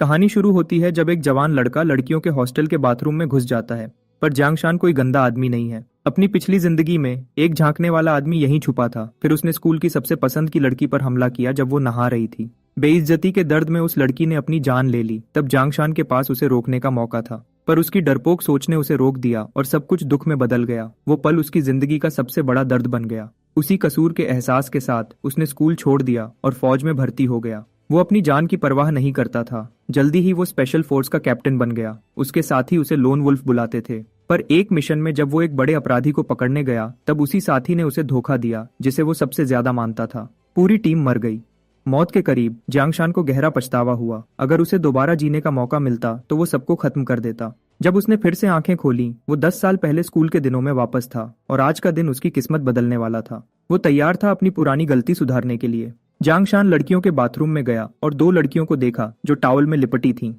कहानी शुरू होती है जब एक जवान लड़का लड़कियों के हॉस्टल के बाथरूम में घुस जाता है। पर जांगशान कोई गंदा आदमी नहीं है। अपनी पिछली जिंदगी में एक झांकने वाला आदमी यहीं छुपा था। फिर उसने स्कूल की सबसे पसंद की लड़की पर हमला किया जब वो नहा रही थी। बेइज्जती के दर्द में उस लड़की ने अपनी जान ले ली। तब जांगशान के पास उसे रोकने का मौका था, पर उसकी डरपोक सोच ने उसे रोक दिया और सब कुछ दुख में बदल गया। वो पल उसकी जिंदगी का सबसे बड़ा दर्द बन गया। उसी कसूर के एहसास के साथ उसने स्कूल छोड़ दिया और फौज में भर्ती हो गया। वो अपनी जान की परवाह नहीं करता था। जल्दी ही वो स्पेशल फोर्स का कैप्टन बन गया। उसके साथी उसे लोन वुल्फ बुलाते थे। पर एक मिशन में जब वो एक बड़े अपराधी को पकड़ने गया, तब उसी साथी ने उसे धोखा दिया जिसे वो सबसे ज्यादा मानता था। पूरी टीम मर गई। मौत के करीब जांगशान को गहरा पछतावा हुआ। अगर उसे दोबारा जीने का मौका मिलता तो वो सबको खत्म कर देता। जब उसने फिर से आंखें खोली, वो 10 साल पहले स्कूल के दिनों में वापस था और आज का दिन उसकी किस्मत बदलने वाला था। वो तैयार था अपनी पुरानी गलती सुधारने के लिए। जांगशान लड़कियों के बाथरूम में गया और 2 लड़कियों को देखा जो टॉवल में लिपटी थीं।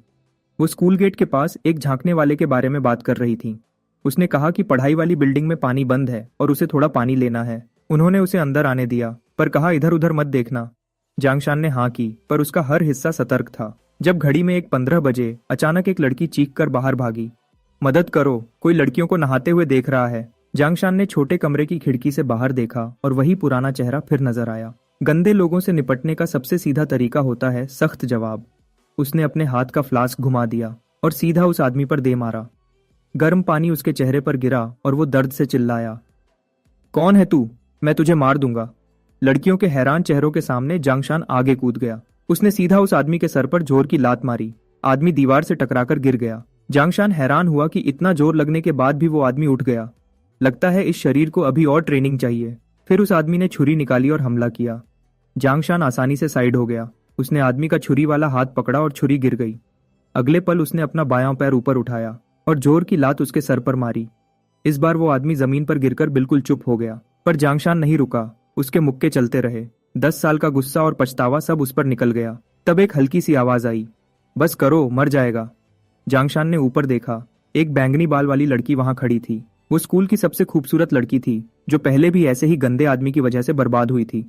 वो स्कूल गेट के पास एक झांकने वाले के बारे में बात कर रही थीं। उसने कहा कि पढ़ाई वाली बिल्डिंग में पानी बंद है और उसे थोड़ा पानी लेना है। उन्होंने उसे अंदर आने दिया, पर कहा इधर उधर मत देखना। जांगशान ने हाँ की, पर उसका हर हिस्सा सतर्क था। जब घड़ी में 15 बजे अचानक एक लड़की चीख कर बाहर भागी, मदद करो, कोई लड़कियों को नहाते हुए देख रहा है। जांगशान ने छोटे कमरे की खिड़की से बाहर देखा और वही पुराना चेहरा फिर नजर आया। गंदे लोगों से निपटने का सबसे सीधा तरीका होता है सख्त जवाब। उसने अपने हाथ का फ्लास्क घुमा दिया और सीधा उस आदमी पर दे मारा। गर्म पानी उसके चेहरे पर गिरा और वो दर्द से चिल्लाया, कौन है तू? मैं तुझे मार दूंगा। लड़कियों के हैरान चेहरों के सामने जांगशान आगे कूद गया। उसने सीधा उस आदमी के सर पर जोर की लात मारी। आदमी दीवार से टकराकर गिर गया। जांगशान हैरान हुआ कि इतना जोर लगने के बाद भी वो आदमी उठ गया। लगता है इस शरीर को अभी और ट्रेनिंग चाहिए। फिर उस आदमी ने छुरी निकाली और हमला किया। जांगशान आसानी से साइड हो गया। उसने आदमी का छुरी वाला हाथ पकड़ा और छुरी गिर गई। अगले पल उसने अपना बायां पैर ऊपर उठाया और जोर की लात उसके सर पर मारी। इस बार वो आदमी जमीन पर गिरकर बिल्कुल चुप हो गया, पर जांगशान नहीं रुका। उसके मुक्के चलते रहे। 10 साल का गुस्सा और पछतावा सब उस पर निकल गया। तब एक हल्की सी आवाज आई, बस करो, मर जाएगा। जांगशान ने ऊपर देखा। एक बैंगनी बाल वाली लड़की वहां खड़ी थी। वो स्कूल की सबसे खूबसूरत लड़की थी, जो पहले भी ऐसे ही गंदे आदमी की वजह से बर्बाद हुई थी।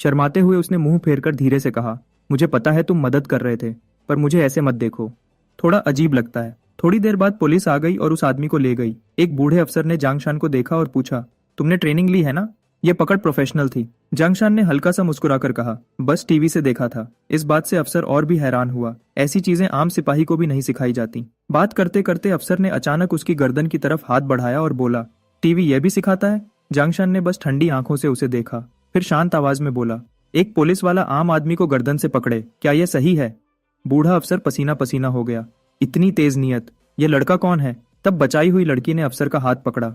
शर्माते हुए उसने मुंह फेरकर धीरे से कहा, मुझे पता है तुम मदद कर रहे थे, पर मुझे ऐसे मत देखो, थोड़ा अजीब लगता है। थोड़ी देर बाद पुलिस आ गई और उस आदमी को ले गई। एक बूढ़े अफसर ने जांगशान को देखा और पूछा, तुमने ट्रेनिंग ली है ना? ये पकड़ प्रोफेशनल थी। जांगशान ने हल्का सा मुस्कुराकर कहा, बस टीवी से देखा था। इस बात से अफसर और भी हैरान हुआ। ऐसी चीजें आम सिपाही को भी नहीं सिखाई जाती। बात करते करते अफसर ने अचानक उसकी गर्दन की तरफ हाथ बढ़ाया और बोला, टीवी यह भी सिखाता है? जांगशान ने बस ठंडी आंखों से उसे देखा, फिर शांत आवाज में बोला, एक पुलिस वाला आम आदमी को गर्दन से पकड़े, क्या यह सही है? बूढ़ा अफसर पसीना पसीना हो गया। इतनी तेज नियत, यह लड़का कौन है? तब बचाई हुई लड़की ने अफसर का हाथ पकड़ा।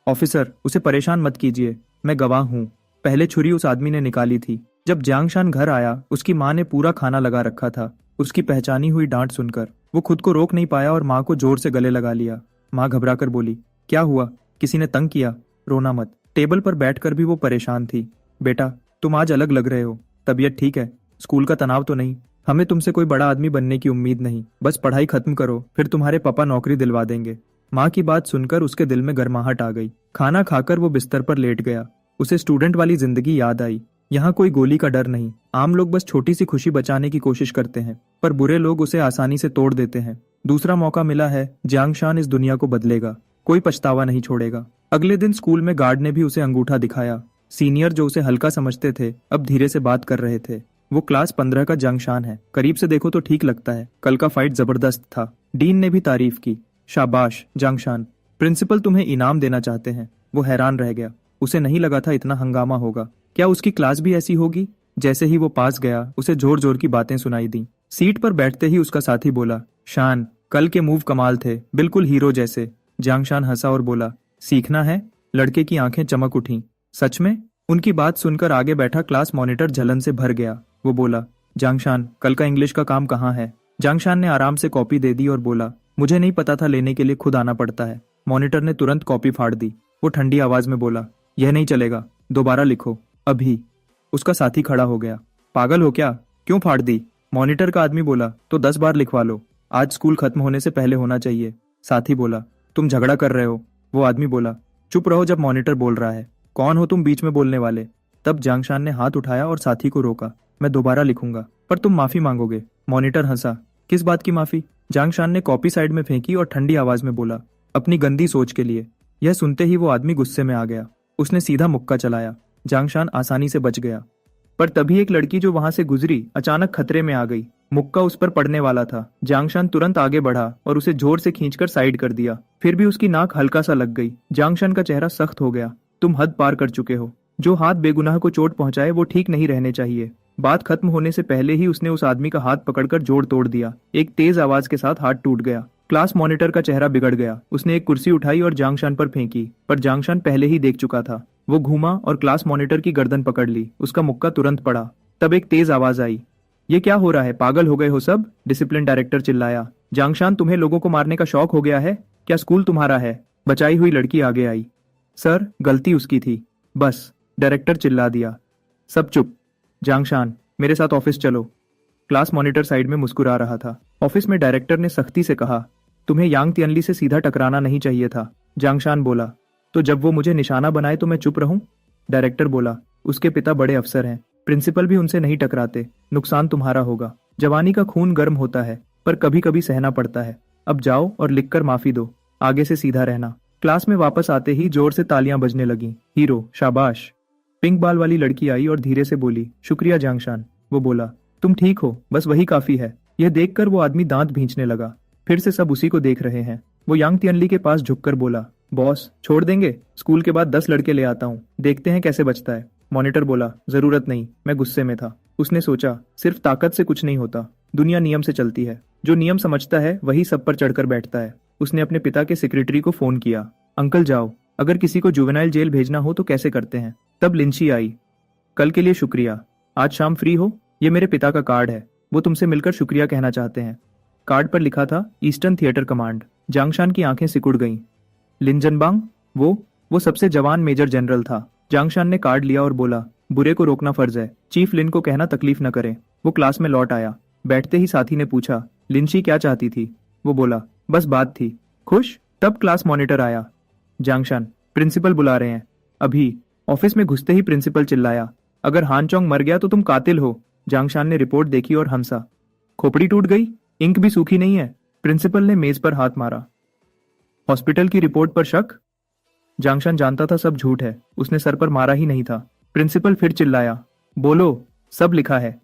ऑफिसर, उसे परेशान मत कीजिए, मैं गवाह हूँ। पहले छुरी उस आदमी ने निकाली थी। जब जांगशान घर आया, उसकी माँ ने पूरा खाना लगा रखा था। उसकी पहचानी हुई डांट सुनकर वो खुद को रोक नहीं पाया और माँ को जोर से गले लगा लिया। माँ घबराकर बोली, क्या हुआ? किसी ने तंग किया? रोना मत। टेबल पर बैठकर भी वो परेशान थी। बेटा, तुम आज अलग लग रहे हो। तबीयत ठीक है? स्कूल का तनाव तो नहीं? हमें तुमसे कोई बड़ा आदमी बनने की उम्मीद नहीं। बस पढ़ाई खत्म करो, फिर तुम्हारे पापा नौकरी दिलवा देंगे। माँ की बात सुनकर उसके दिल में गर्माहट आ गई। खाना खाकर वो बिस्तर पर लेट गया। उसे स्टूडेंट वाली जिंदगी याद आई। यहाँ कोई गोली का डर नहीं। आम लोग बस छोटी सी खुशी बचाने की कोशिश करते हैं, पर बुरे लोग उसे आसानी से तोड़ देते हैं। दूसरा मौका मिला है। जांगशान इस दुनिया को बदलेगा। कोई पछतावा नहीं छोड़ेगा। अगले दिन स्कूल में गार्ड ने भी उसे अंगूठा दिखाया। सीनियर जो उसे हल्का समझते थे, अब धीरे से बात कर रहे थे। वो क्लास 15 का जांगशान है। करीब से देखो तो ठीक लगता है। कल का फाइट जबरदस्त था। डीन ने भी तारीफ की। शाबाश जांगशान, प्रिंसिपल तुम्हें इनाम देना चाहते हैं। वो हैरान रह गया। उसे नहीं लगा था इतना हंगामा होगा। क्या उसकी क्लास भी ऐसी होगी? जैसे ही वो पास गया, उसे जोर जोर की बातें सुनाई दी। सीट पर बैठते ही उसका साथी बोला, शान, कल के मूव कमाल थे, बिल्कुल हीरो जैसे। जांगशान हंसा और बोला, सीखना है? लड़के की आंखें चमक उठी। सच में? उनकी बात सुनकर आगे बैठा क्लास मॉनिटर जलन से भर गया। वो बोला, जांगशान, कल का इंग्लिश का काम कहाँ है? जांगशान ने आराम से कॉपी दे दी और बोला, मुझे नहीं पता था, लेने के लिए खुद आना पड़ता है। मॉनिटर ने तुरंत कॉपी फाड़ दी। वो ठंडी आवाज में बोला, यह नहीं चलेगा, दोबारा लिखो, अभी। उसका साथी खड़ा हो गया। पागल हो क्या? क्यों फाड़ दी? मॉनिटर का आदमी बोला, तो 10 बार लिखवा लो। आज स्कूल खत्म होने से पहले होना चाहिए। साथी बोला, तुम झगड़ा कर रहे हो। वो आदमी बोला, चुप रहो जब मॉनिटर बोल रहा है। कौन हो तुम बीच में बोलने वाले? तब जांगशान ने हाथ उठाया और साथी को रोका। मैं दोबारा लिखूंगा, पर तुम माफी मांगोगे। मॉनिटर हंसा, किस बात की माफी? जांगशान ने कॉपी साइड में फेंकी और ठंडी आवाज में बोला, अपनी गंदी सोच के लिए। यह सुनते ही वो आदमी गुस्से में आ गया। उसने सीधा मुक्का चलाया। जांगशान आसानी से बच गया, पर तभी एक लड़की जो वहां से गुजरी अचानक खतरे में आ गई। मुक्का उस पर पड़ने वाला था। जांगशान तुरंत आगे बढ़ा और उसे जोर से खींचकर साइड कर दिया। फिर भी उसकी नाक हल्का सा लग गई। जांगशान का चेहरा सख्त हो गया। तुम हद पार कर चुके हो। जो हाथ बेगुनाह को चोट पहुंचाए वो ठीक नहीं रहने चाहिए। बात खत्म होने से पहले ही उसने उस आदमी का हाथ पकड़कर जोड़ तोड़ दिया। एक तेज आवाज के साथ हाथ टूट गया। क्लास मॉनिटर का चेहरा बिगड़ गया। उसने एक कुर्सी उठाई और जांगशान पर फेंकी, पर जांगशान पहले ही देख चुका था। वो घूमा और क्लास मॉनिटर की गर्दन पकड़ ली। उसका मुक्का तुरंत पड़ा। तब एक तेज आवाज आई, ये क्या हो रहा है? पागल हो गए हो सब? डिसिप्लिन डायरेक्टर चिल्लाया। जांगशान, तुम्हें लोगों को मारने का शौक हो गया है? क्या स्कूल तुम्हारा है? बचाई हुई लड़की आगे आई। सर, गलती उसकी थी। बस, डायरेक्टर चिल्ला दिया। सब चुप। जांगशान, मेरे साथ ऑफिस चलो। क्लास मॉनिटर साइड में मुस्कुरा रहा था। ऑफिस में डायरेक्टर ने सख्ती से कहा, तुम्हें यांग तियनली से सीधा टकराना नहीं चाहिए था। जांगशान बोला, तो जब वो मुझे निशाना बनाए तो मैं चुप रहूं? डायरेक्टर बोला, उसके पिता बड़े अफसर हैं, प्रिंसिपल भी उनसे नहीं टकराते। नुकसान तुम्हारा होगा। जवानी का खून गर्म होता है, पर कभी कभी सहना पड़ता है। अब जाओ और लिखकर माफी दो। आगे से सीधा रहना। क्लास में वापस आते ही जोर से तालियां बजने लगीं। हीरो, शाबाश। पिंक बाल वाली लड़की आई और धीरे से बोली, शुक्रिया जांगशान। वो बोला, तुम ठीक हो, बस वही काफी है। यह देखकर वो आदमी दांत भींचने लगा। फिर से सब उसी को देख रहे हैं। वो यांग तियनली के पास झुककर बोला, बॉस छोड़ देंगे? स्कूल के बाद 10 लड़के ले आता हूँ, देखते हैं कैसे बचता है। मॉनिटर बोला, जरूरत नहीं, मैं गुस्से में था। उसने सोचा, सिर्फ ताकत से कुछ नहीं होता, दुनिया नियम से चलती है। जो नियम समझता है वही सब पर चढ़कर बैठता है। उसने अपने पिता के सेक्रेटरी को फोन किया, अंकल जाओ, अगर किसी को जुवेनाइल जेल भेजना हो तो कैसे करते हैं? तब लिंची आई, कल के लिए शुक्रिया। आज शाम फ्री हो? ये मेरे पिता का कार्ड है, वो तुमसे मिलकर शुक्रिया कहना चाहते हैं। कार्ड पर लिखा था, ईस्टर्न थिएटर कमांड। जांगशान की आंखें सिकुड़ गईं। लिनजनबांग? वो सबसे जवान मेजर जनरल था। जांगशान ने कार्ड लिया और बोला, बुरे को रोकना फर्ज है, चीफ लिन को कहना तकलीफ न करे। वो क्लास में लौट आया। बैठते ही साथी ने पूछा, लिंची क्या चाहती थी? वो बोला, बस बात थी। खुश? तब क्लास मॉनिटर आया। जांगशान, प्रिंसिपल बुला रहे हैं अभी। ऑफिस में घुसते ही प्रिंसिपल चिल्लाया, अगर हानचोंग मर गया तो तुम कातिल हो। जांगशान ने रिपोर्ट देखी और हंसा। खोपड़ी टूट गई? इंक भी सूखी नहीं है। प्रिंसिपल ने मेज पर हाथ मारा। हॉस्पिटल की रिपोर्ट पर शक? जांगशान जानता था सब झूठ है, उसने सर पर मारा ही नहीं था। प्रिंसिपल फिर चिल्लाया, बोलो, सब लिखा है,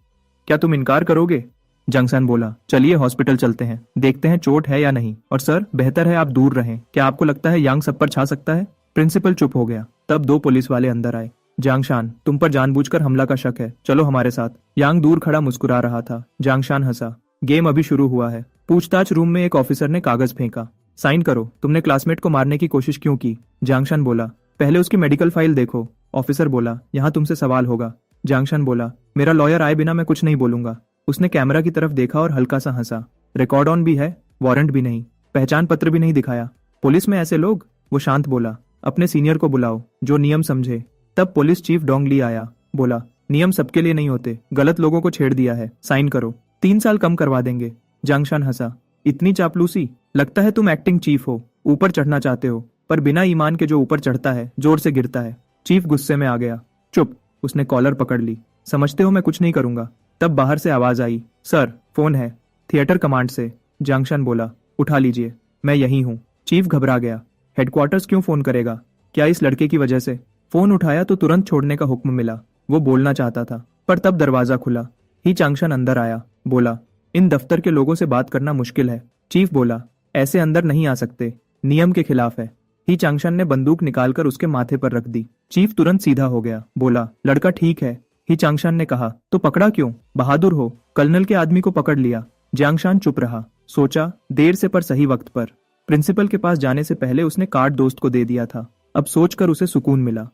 क्या तुम इनकार करोगे? जांगशान बोला, चलिए हॉस्पिटल चलते हैं, देखते हैं चोट है या नहीं। और सर, बेहतर है आप दूर रहें। क्या आपको लगता है यांग सब पर छा सकता है? प्रिंसिपल चुप हो गया। तब 2 पुलिस वाले अंदर आए। जांगशान, तुम पर जानबूझकर हमला का शक है, चलो हमारे साथ। यांग दूर खड़ा मुस्कुरा रहा था। जांगशान हंसा। गेम अभी शुरू हुआ है। पूछताछ रूम में एक ऑफिसर ने कागज फेंका। साइन करो, तुमने क्लासमेट को मारने की कोशिश क्यों की? जांगशान बोला, पहले उसकी मेडिकल फाइल देखो। ऑफिसर बोला, यहाँ तुमसे सवाल होगा। जांगशान बोला, मेरा लॉयर आए बिना मैं कुछ नहीं बोलूंगा। उसने कैमरा की तरफ देखा और हल्का सा हंसा। रिकॉर्ड ऑन भी है, वारंट भी नहीं, पहचान पत्र भी नहीं दिखाया। पुलिस में ऐसे लोग? वो शांत बोला, अपने सीनियर को बुलाओ, जो नियम समझे। तब पुलिस चीफ डोंगली आया। बोला, नियम सबके लिए नहीं होते, गलत लोगों को छेड़ दिया है, साइन करो, 3 साल कम करवा देंगे। जांगशान हंसा, इतनी चापलूसी? लगता है तुम एक्टिंग चीफ हो, ऊपर चढ़ना चाहते हो, पर बिना ईमान के जो ऊपर चढ़ता है जोर से गिरता है। चीफ गुस्से में आ गया। चुप। उसने कॉलर पकड़ ली। समझते हो मैं कुछ नहीं करूंगा। तब बाहर से आवाज आई, सर फोन है, थिएटर कमांड से। जांगशान बोला, उठा लीजिए, मैं यही हूँ। चीफ घबरा गया। हेडक्वार्टर्स क्यों फोन करेगा? क्या इस लड़के की वजह से? फोन उठाया तो तुरंत छोड़ने का हुक्म मिला। वो बोलना चाहता था, पर तब दरवाजा खुला। ही जांगशान अंदर आया। बोला, इन दफ्तर के लोगों से बात करना मुश्किल है। चीफ बोला, ऐसे अंदर नहीं आ सकते, नियम के खिलाफ है। ही चांगशान ने बंदूक निकालकर उसके माथे पर रख दी। चीफ तुरंत सीधा हो गया। बोला, लड़का ठीक है। ही चांगशान ने कहा, तो पकड़ा क्यों? बहादुर हो, कर्नल के आदमी को पकड़ लिया। जांगशान चुप रहा। सोचा, देर से पर सही वक्त पर। प्रिंसिपल के पास जाने से पहले उसने कार्ड दोस्त को दे दिया था। अब सोचकर उसे सुकून मिला।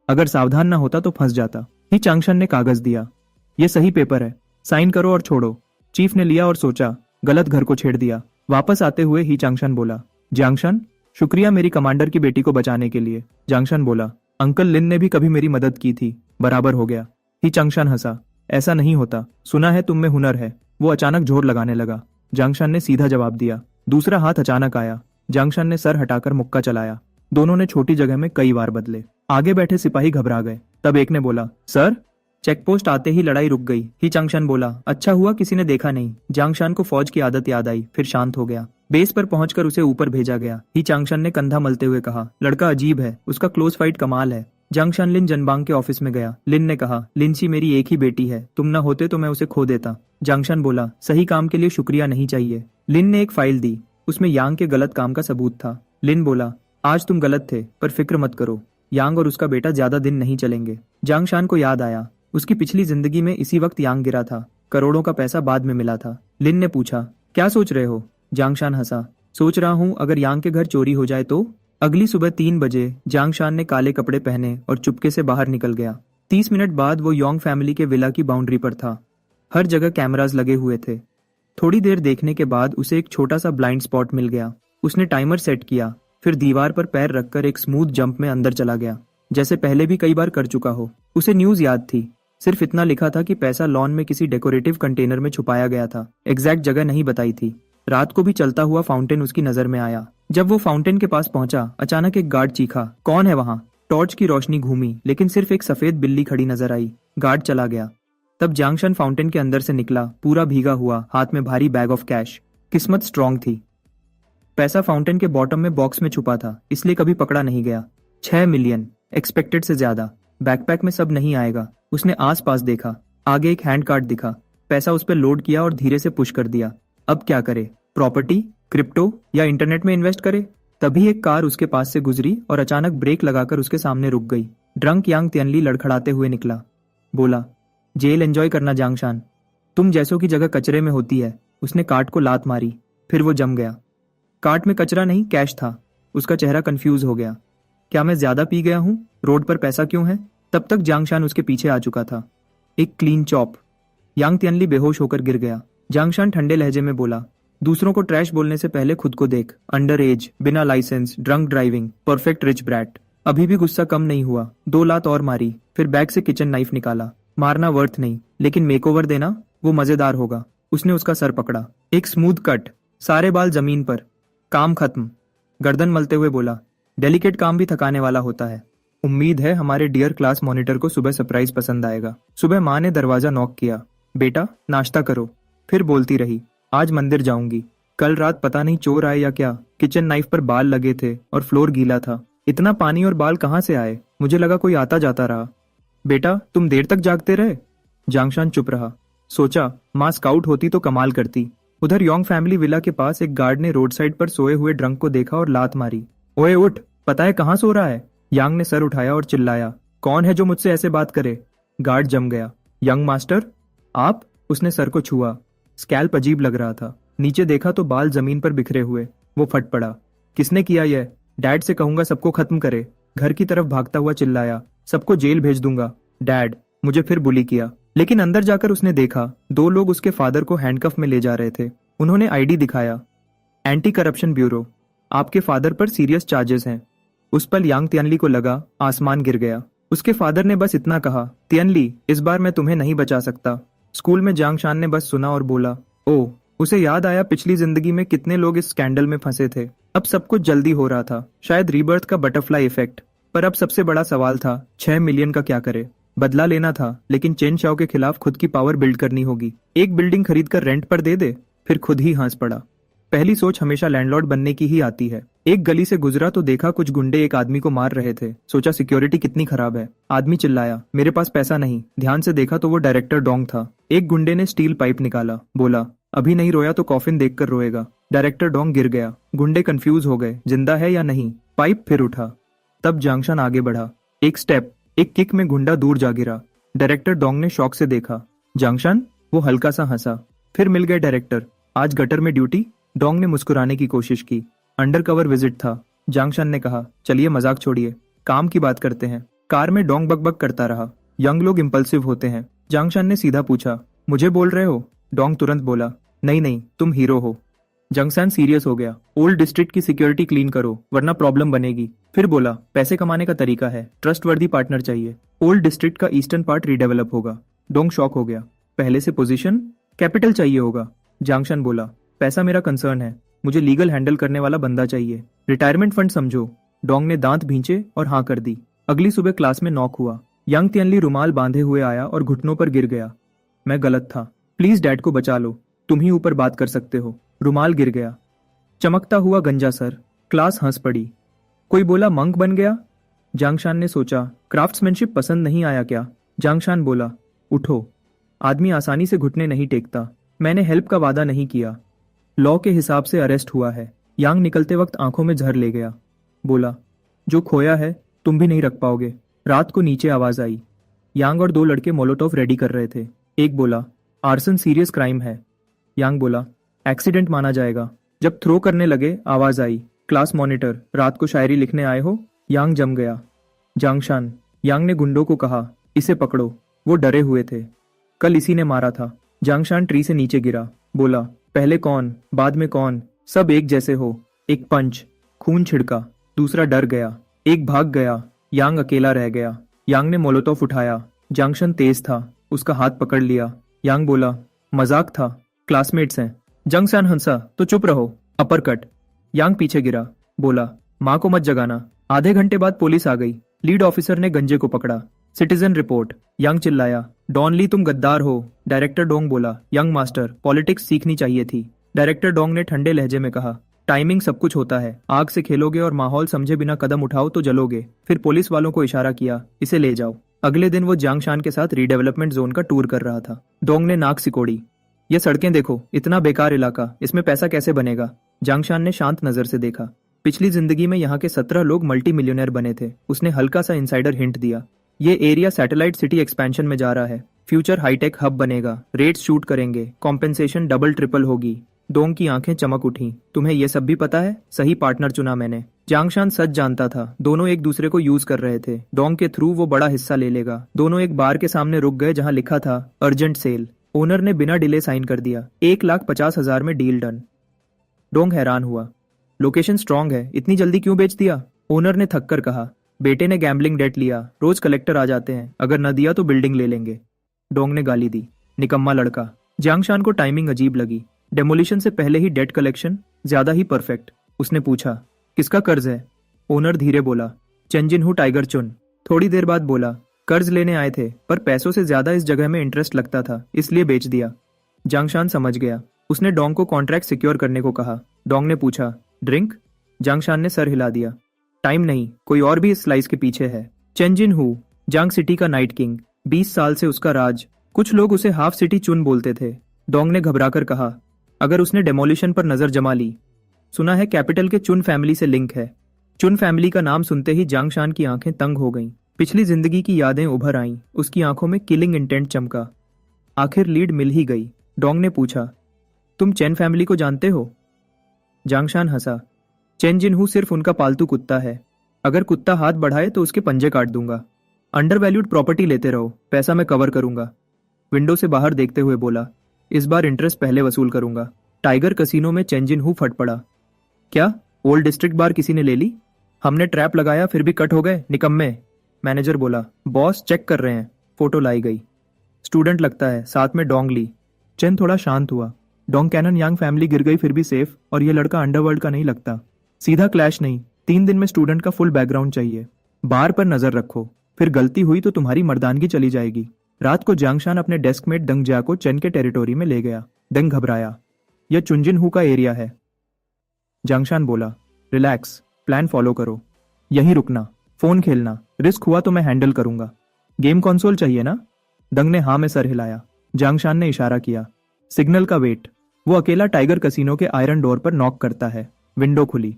अगर सावधान न होता तो फंस जाता। ही चांगशान ने कागज दिया। ये सही पेपर है, साइन करो और छोड़ो। चीफ ने लिया और सोचा, गलत घर को छेड़ दिया। वापस आते हुए ही चांगशान बोला, जांगशान, शुक्रिया मेरी कमांडर की बेटी को बचाने के लिए। जांगशान बोला, अंकल लिन ने भी कभी मेरी मदद की थी, बराबर हो गया। ही चांगशान हंसा, ऐसा नहीं होता, सुना है तुम में हुनर है। वो अचानक जोर लगाने लगा। जांगशान ने सीधा जवाब दिया। दूसरा हाथ अचानक आया। जांगशान ने सर हटाकर मुक्का चलाया। दोनों ने छोटी जगह में कई बार बदले। आगे बैठे सिपाही घबरा गए। तब एक ने बोला, सर। चेकपोस्ट आते ही लड़ाई रुक गई। ही चांगशान बोला, अच्छा हुआ किसी ने देखा नहीं। जांगशान को फौज की आदत याद आई, फिर शांत हो गया। बेस पर पहुंचकर उसे ऊपर भेजा गया। ही चांगशान ने कंधा मलते हुए कहा, लड़का अजीब है, उसका क्लोज फाइट कमाल है। जांगशान लिन जनबांग के ऑफिस में गया। लिन ने कहा, लिनसी मेरी एक ही बेटी है, तुम न होते तो मैं उसे खो देता। जांगशान बोला, सही काम के लिए शुक्रिया नहीं चाहिए। लिन ने एक फाइल दी, उसमें यांग के गलत काम का सबूत था। लिन बोला, आज तुम गलत थे, पर फिक्र मत करो, यांग और उसका बेटा ज्यादा दिन नहीं चलेंगे। जांगशान को याद आया, उसकी पिछली जिंदगी में इसी वक्त यांग गिरा था, करोड़ों का पैसा बाद में मिला था। लिन ने पूछा, क्या सोच रहे हो? जांगशान हंसा, सोच रहा हूँ अगर यांग के घर चोरी हो जाए तो। अगली सुबह 3 बजे जांगशान ने काले कपड़े पहने और चुपके से बाहर निकल गया। 30 मिनट बाद वो योंग फैमिली के विला की बाउंड्री पर था। हर जगह कैमरास लगे हुए थे। थोड़ी देर देखने के बाद उसे एक छोटा सा ब्लाइंड स्पॉट मिल गया। उसने टाइमर सेट किया, फिर दीवार पर पैर रखकर एक स्मूथ जंप में अंदर चला गया, जैसे पहले भी कई बार कर चुका हो। उसे न्यूज याद थी, सिर्फ इतना लिखा था कि पैसा लॉन में किसी डेकोरेटिव कंटेनर में छुपाया गया था, एग्जैक्ट जगह नहीं बताई थी। रात को भी चलता हुआ फाउंटेन उसकी नजर में आया। जब वो फाउंटेन के पास पहुंचा, अचानक एक गार्ड चीखा, कौन है वहां? टॉर्च की रोशनी घूमी, लेकिन सिर्फ एक सफेद बिल्ली खड़ी नजर आई। गार्ड चला गया। तब जांगशान फाउंटेन के अंदर से निकला, पूरा भीगा हुआ, हाथ में भारी बैग ऑफ कैश। किस्मत स्ट्रांग थी। पैसा फाउंटेन के बॉटम में बॉक्स में छुपा था, इसलिए कभी पकड़ा नहीं गया। 6 मिलियन, एक्सपेक्टेड से ज्यादा। बैकपैक में सब नहीं आएगा। उसने आस पास देखा, आगे एक हैंड कार्ड दिखा। पैसा उस पर लोड किया और धीरे से पुश कर दिया। अब क्या करे? प्रॉपर्टी, क्रिप्टो या इंटरनेट में इन्वेस्ट करे? तभी एक कार उसके पास से गुजरी और अचानक ब्रेक लगाकर उसके सामने रुक गई। ड्रंक यांग तियनली लड़खड़ाते हुए निकला। बोला, जेल एंजॉय करना जांगशान, तुम जैसों की जगह कचरे में होती है। उसने कार्ट को लात मारी, फिर वो जम गया। कार्ट में कचरा नहीं, कैश था। उसका चेहरा कंफ्यूज हो गया। क्या मैं ज्यादा पी गया हूँ? रोड पर पैसा क्यों है? तब तक जांगशान उसके पीछे आ चुका था। एक क्लीन चॉप। यांग तियनली बेहोश होकर गिर गया। जांगशान ठंडे लहजे में बोला, दूसरों को ट्रैश बोलने से पहले खुद को देख। अंडर एज, बिना licence, drunk driving, perfect rich brat. अभी भी गुस्सा कम नहीं हुआ। 2 लात और मारी, फिर बैग से किचन नाइफ निकाला। मारना वर्थ नहीं, लेकिन मेकओवर देना वो मजेदार होगा। उसने उसका सर पकड़ा। एक स्मूथ कट, सारे बाल जमीन पर। काम खत्म। गर्दन मलते हुए बोला, डेलिकेट काम भी थकाने वाला होता है। उम्मीद है हमारे डियर क्लास मॉनिटर को सुबह सरप्राइज पसंद आएगा। सुबह माँ ने दरवाजा नॉक किया। बेटा नाश्ता करो। फिर बोलती रही, आज मंदिर जाऊंगी। कल रात पता नहीं चोर आए या क्या, किचन नाइफ पर बाल लगे थे और फ्लोर गीला था। इतना पानी और बाल कहाँ से आए? मुझे लगा कोई आता जाता रहा। बेटा तुम देर तक जागते रहे? जांगशान चुप रहा। सोचा, माँ स्काउट होती तो कमाल करती। उधर योंग फैमिली विला के पास एक गार्ड ने रोड साइड पर सोए हुए ड्रंक को देखा और लात मारी। ओए उठ, पता है कहाँ सो रहा है? यांग ने सर उठाया और चिल्लाया, कौन है जो मुझसे ऐसे बात करे? गार्ड जम गया। यंग मास्टर आप? उसने सर को छुआ। स्कैल्प अजीब लग रहा था। नीचे देखा तो बाल जमीन पर बिखरे हुए। वो फट पड़ा। किसने किया यह? डैड से कहूंगा सबको खत्म करे। घर की तरफ भागता हुआ चिल्लाया, सबको जेल भेज दूंगा। डैड, मुझे फिर बुली किया। लेकिन अंदर जाकर उसने देखा 2 लोग उसके फादर को हैंडकफ में ले जा रहे थे। उन्होंने आईडी दिखाया, एंटी करप्शन ब्यूरो। आपके फादर पर सीरियस चार्जेस हैं। उस पल यांग तियनली को लगा आसमान गिर गया। उसके फादर ने बस इतना कहा, तियनली इस बार मैं तुम्हें नहीं बचा सकता। स्कूल में जांगशान ने बस सुना और बोला, ओह। उसे याद आया पिछली जिंदगी में कितने लोग इस स्कैंडल में फंसे थे। अब सब कुछ जल्दी हो रहा था, शायद रीबर्थ का बटरफ्लाई इफेक्ट। पर अब सबसे बड़ा सवाल था, 6 मिलियन का क्या करे? बदला लेना था, लेकिन चेन शाओ के खिलाफ खुद की पावर बिल्ड करनी होगी। एक बिल्डिंग खरीद कर रेंट पर दे दे। फिर खुद ही हंस पड़ा। पहली सोच हमेशा लैंडलॉर्ड बनने की ही आती है। एक गली से गुजरा तो देखा कुछ गुंडे एक आदमी को मार रहे थे। सोचा सिक्योरिटी कितनी खराब है। आदमी चिल्लाया, मेरे पास पैसा नहीं। ध्यान से देखा तो वो डायरेक्टर डोंग था। एक गुंडे ने स्टील पाइप निकाला। बोला, अभी नहीं रोया तो कॉफिन देखकर रोएगा। डायरेक्टर डोंग गिर गया। गुंडे कंफ्यूज हो गए, जिंदा है या नहीं। पाइप फिर उठा। तब जांगशान आगे बढ़ा। एक स्टेप, एक किक में गुंडा दूर जा गिरा। डायरेक्टर डोंग ने शौक से देखा। जांगशान? वो हल्का सा हंसा। फिर मिल गए डायरेक्टर। आज गटर में ड्यूटी? डोंग ने मुस्कुराने की कोशिश की। अंडरकवर विजिट था। जांगशान ने कहा, चलिए मजाक छोड़िए, काम की बात करते हैं। कार में डोंग बकबक करता रहा। यंग लोग इंपल्सिव होते हैं। जांगशान ने सीधा पूछा, मुझे बोल रहे हो? डोंग तुरंत बोला, नहीं नहीं, तुम हीरो हो। जांगशान सीरियस हो गया। ओल्ड डिस्ट्रिक्ट की सिक्योरिटी क्लीन करो, वरना प्रॉब्लम बनेगी। फिर बोला, पैसे कमाने का तरीका है, ट्रस्टवर्दी पार्टनर चाहिए। ओल्ड डिस्ट्रिक्ट का ईस्टर्न पार्ट रीडेवलप होगा। डोंग शॉक हो गया। पहले से पोजीशन, कैपिटल चाहिए होगा। जांगशान बोला, पैसा मेरा कंसर्न है, मुझे लीगल हैंडल करने वाला बंदा चाहिए। रिटायरमेंट फंड समझो। डोंग ने दांत भींचे और हाँ कर दी। अगली सुबह क्लास में नॉक हुआ। यांग तियनली रुमाल बांधे हुए आया और घुटनों पर गिर गया। मैं गलत था, प्लीज डैड को बचा लो, तुम ही ऊपर बात कर सकते हो। रुमाल गिर गया। चमकता हुआ गंजा सर। क्लास हंस पड़ी। कोई बोला मंक बन गया? जांगशान ने सोचा, क्राफ्ट्समैनशिप पसंद नहीं आया क्या? जांगशान बोला, उठो। आदमी आसानी से घुटने नहीं टेकता। मैंने हेल्प का वादा नहीं किया। लॉ के हिसाब से अरेस्ट हुआ है। यांग निकलते वक्त आंखों में झर ले गया। बोला, जो खोया है तुम भी नहीं रख पाओगे। रात को नीचे आवाज आई। यांग और दो लड़के मोलोटोव रेडी कर रहे थे। एक बोला, आर्सन सीरियस क्राइम है। यांग बोला, एक्सीडेंट माना जाएगा। जब थ्रो करने लगे आवाज आई, क्लास मॉनिटर, रात को शायरी लिखने आए हो? यांग जम गया। जांगशान। यांग ने गुंडों को कहा, इसे पकड़ो। वो डरे हुए थे। कल इसी ने मारा था। जांगशान ट्री से नीचे गिरा। बोला, पहले कौन बाद में कौन, सब एक जैसे हो। एक पंच, खून छिड़का। दूसरा डर गया। एक भाग गया। यांग अकेला रह गया। यांग ने मोलोटोव उठाया। जांगशान तेज था, उसका हाथ पकड़ लिया। यांग बोला, मजाक था, क्लासमेट्स हैं। जांगशान हंसा, तो चुप रहो। अपर-कट। यांग पीछे गिरा। बोला, माँ को मत जगाना। आधे घंटे बाद पुलिस आ गई। लीड ऑफिसर ने गंजे को पकड़ा। Citizen report. यांग चिल्लाया, डॉन ली तुम गद्दार हो। डायरेक्टर डोंग बोला, यंग मास्टर, पॉलिटिक्स सीखनी चाहिए थी। डायरेक्टर डोंग ने ठंडे लहजे में कहा, टाइमिंग सब कुछ होता है। आग से खेलोगे और माहौल समझे बिना कदम उठाओ तो जलोगे। फिर पुलिस वालों को इशारा किया, इसे ले जाओ। अगले दिन वो जांगशान के साथ रीडेवलपमेंट जोन का टूर कर रहा था। डोंग ने नाक सिकोड़ी। ये सड़कें देखो, इतना बेकार इलाका, इसमें पैसा कैसे बनेगा? जांगशान ने शांत नजर से देखा। पिछली जिंदगी में यहाँ के 17 लोग मल्टी मिलियनर बने थे। उसने हल्का सा इनसाइडर हिंट दिया। ये एरिया सैटेलाइट सिटी एक्सपेंशन में जा रहा है। फ्यूचर हाईटेक हब बनेगा। रेट्स शूट करेंगे। कॉम्पेंसेशन डबल ट्रिपल होगी। डोंग की आंखें चमक उठी। तुम्हें ये सब भी पता है? सही पार्टनर चुना मैंने। जांगशान सच जानता था। दोनों एक दूसरे को यूज कर रहे थे। डोंग के थ्रू वो बड़ा हिस्सा ले लेगा। दोनों एक बार के सामने रुक गए जहां लिखा था अर्जेंट सेल। ओनर ने बिना डिले साइन कर दिया। 1,50,000 में डील डन। डोंग हैरान हुआ। लोकेशन स्ट्रांग है, इतनी जल्दी क्यों बेच दिया? ओनर ने थक कर कहा, बेटे ने गैम्बलिंग डेट लिया, रोज कलेक्टर आ जाते हैं, अगर न दिया तो बिल्डिंग ले लेंगे। डोंग ने गाली दी, निकम्मा लड़का। जांगशान को टाइमिंग अजीब लगी। डेमोलिशन से पहले ही डेट कलेक्शन, ज्यादा ही परफेक्ट। उसने पूछा, किसका कर्ज है? ओनर धीरे बोला, चेंजिनहू टाइगर चुन। थोड़ी देर बाद बोला, कर्ज लेने आए थे पर पैसों से ज्यादा इस जगह में इंटरेस्ट लगता था, इसलिए बेच दिया। जांगशान समझ गया। उसने डोंग को कॉन्ट्रैक्ट सिक्योर करने को कहा। डोंग ने पूछा, ड्रिंक? जांगशान ने सर हिला दिया। टाइम नहीं, कोई और भी इस स्लाइस के पीछे है। चेंजिनहू, जांग सिटी का नाइट किंग, 20 साल से उसका राज। कुछ लोग उसे हाफ सिटी चुन बोलते थे। डोंग ने घबराकर कहा, अगर उसने डेमोलिशन पर नजर जमा ली। सुना है कैपिटल के चुन फैमिली से लिंक है। चुन फैमिली का नाम सुनते ही जांगशान की आंखें तंग हो गईं। पिछली जिंदगी की यादें उभर आईं। उसकी आंखों में किलिंग इंटेंट चमका। आखिर लीड मिल ही गई। डोंग ने पूछा, तुम चेन फैमिली को जानते हो? जांगशान हंसा। चेंजिनहू सिर्फ उनका पालतू कुत्ता है। अगर कुत्ता हाथ बढ़ाए तो उसके पंजे काट दूंगा। अंडर वैल्यूड प्रॉपर्टी लेते रहो, पैसा मैं कवर करूंगा। विंडो से बाहर देखते हुए बोला, इस बार इंटरेस्ट पहले वसूल करूंगा। टाइगर कसीनो में चेंजिनहू फट पड़ा। क्या ओल्ड डिस्ट्रिक्ट बार किसी ने ले ली? हमने ट्रैप लगाया फिर भी कट हो गए, निकम्मे। मैनेजर बोला, बॉस चेक कर रहे हैं। फोटो लाई गई। स्टूडेंट लगता है, साथ में डोंग ली। चेन थोड़ा शांत हुआ। डोंग कैनन यांग फैमिली गिर गई फिर भी सेफ, और ये लड़का अंडरवर्ल्ड का नहीं लगता। सीधा क्लैश नहीं, 3 दिन में स्टूडेंट का फुल बैकग्राउंड चाहिए। बार पर नजर रखो, फिर गलती हुई तो तुम्हारी मर्दानगी चली जाएगी। रात को जांगशान अपने डेस्कमेट दंग जिया को चेन के टेरिटोरी में ले गया। दंग घबराया। यह चुनजिनहू का एरिया है। जांगशान बोला, रिलैक्स, प्लान फॉलो करो। यहीं रुकना, फोन खेलना, रिस्क हुआ तो मैं हैंडल करूंगा। गेम कंसोल चाहिए ना? दंग ने हाँ में सर हिलाया। जांगशान ने इशारा किया। सिग्नल का वेट। वो अकेला टाइगर कसीनो के आयरन डोर पर नॉक करता है। विंडो खुली।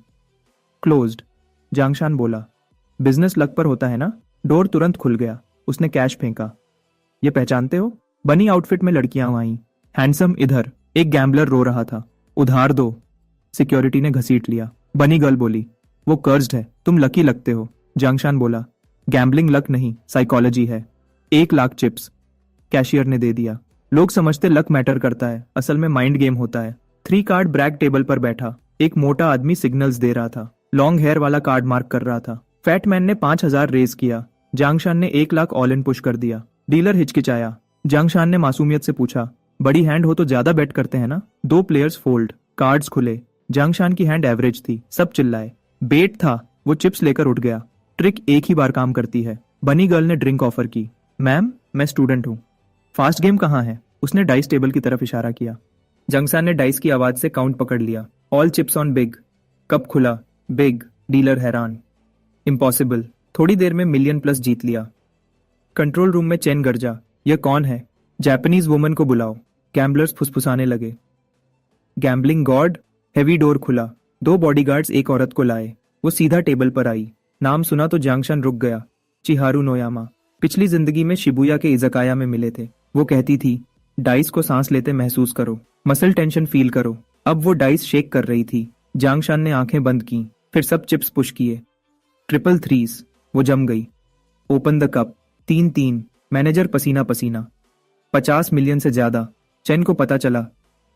क्लोज्ड। जांगशान बोला, बिजनेस लक पर होता है ना? डोर तुरंत खुल गया। उसने कैश फेंका। ये पहचानते हो? बनी आउटफिट में लड़कियां आईं। हैंडसम इधर। एक गैम्बलर रो रहा था। उधार दो। सिक्योरिटी ने घसीट लिया। बनी गर्ल बोली, वो कर्ज्ड है, तुम लकी लगते हो। जांगशान बोला, गैम्बलिंग लक नहीं, साइकोलॉजी है। 1 लाख चिप्स। कैशियर ने दे दिया। लोग समझते लक मैटर करता है, असल में माइंड गेम होता है। 3 कार्ड ब्रैक टेबल पर बैठा। एक मोटा आदमी सिग्नल्स दे रहा था। लॉन्ग हेयर वाला कार्ड मार्क कर रहा था। फैट मैन ने 5,000 रेज किया। जांगशान ने 1 लाख ऑल इन पुश कर दिया। डीलर हिचकिचाया। जांगशान ने मासूमियत से पूछा, बड़ी हैंड हो तो ज्यादा बेट करते हैं ना? 2 प्लेयर्स फोल्ड। कार्ड्स खुले। जांगशान की हैंड एवरेज थी। सब चिल्लाए। बेट था। वो चिप्स लेकर उठ गया। ट्रिक एक ही बार काम करती है। बनी गर्ल ने ड्रिंक ऑफर की। मैम, मैं स्टूडेंट हूँ। फास्ट गेम कहाँ है? उसने डाइस टेबल की तरफ इशारा किया। जंगसान ने डाइस की आवाज से काउंट पकड़ लिया। All chips on big. Cup खुला। बिग। डीलर हैरान। इम्पॉसिबल। थोड़ी देर में मिलियन प्लस जीत लिया। कंट्रोल रूम में चेन गरजा। यह कौन है? जापानीज वुमन को बुलाओ। गैम्बलर्स फुसफुसाने लगे। Gambling God. हेवी डोर खुला। 2 बॉडीगार्ड्स एक औरत को लाए। वो सीधा टेबल पर आई। नाम सुना तो जांगशान रुक गया। चिहारू नोयामा। पिछली जिंदगी में शिबुया के इज़ाकाया में मिले थे। वो कहती थी, डाइस को सांस लेते महसूस करो, मसल टेंशन फील करो। अब वो डाइस शेक कर रही थी। जांगशान ने आंखें बंद की, फिर सब चिप्स पुश किए। Triple threes. वो जम गई। Open the cup. 3-3। मैनेजर पसीना पसीना। 50 मिलियन से ज्यादा। चेन को पता चला।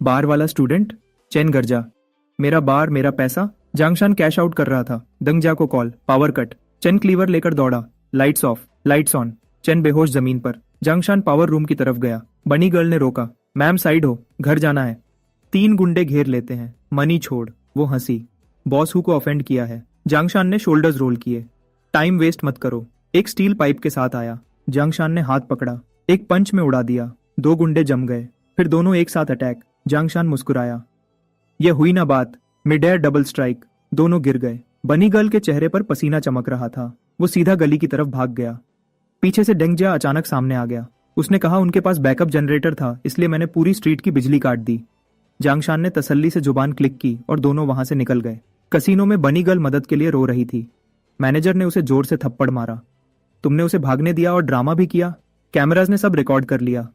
बार वाला स्टूडेंट? चेन गरजा। मेरा बार, मेरा पैसा। जांगशान कैश आउट कर रहा था। दंगजा को call. Power cut. Chen cleaver लेकर दौड़ा। Lights off, lights on. Chen बेहोश जमीन पर। जांगशान पावर रूम की तरफ गया। बनी गर्ल ने रोका। मैम साइड हो, घर जाना है। 3 गुंडे घेर लेते हैं। मनी छोड़। वो हंसी। बॉस हु को ऑफेंड किया है। जांगशान ने शोल्डर्स रोल किए। टाइम वेस्ट मत करो। एक स्टील पाइप के साथ आया। जांगशान ने हाथ पकड़ा। एक पंच में उड़ा दिया। 2 गुंडे जम गए। फिर दोनों एक साथ अटैक। जांगशान मुस्कुराया। यह हुई ना बात। Mid air double strike. दोनों गिर गए। बनी गर्ल के चेहरे पर पसीना चमक रहा था। वो सीधा गली की तरफ भाग गया। पीछे से डेंगजा अचानक सामने आ गया। उसने कहा, उनके पास बैकअप जनरेटर था, इसलिए मैंने पूरी स्ट्रीट की बिजली काट दी। जांगशान ने तसल्ली से जुबान क्लिक की और दोनों वहां से निकल गए। कसीनो में बनी गर्ल मदद के लिए रो रही थी। मैनेजर ने उसे जोर से थप्पड़ मारा। तुमने उसे भागने दिया और ड्रामा भी किया। कैमराज ने सब रिकॉर्ड कर लिया।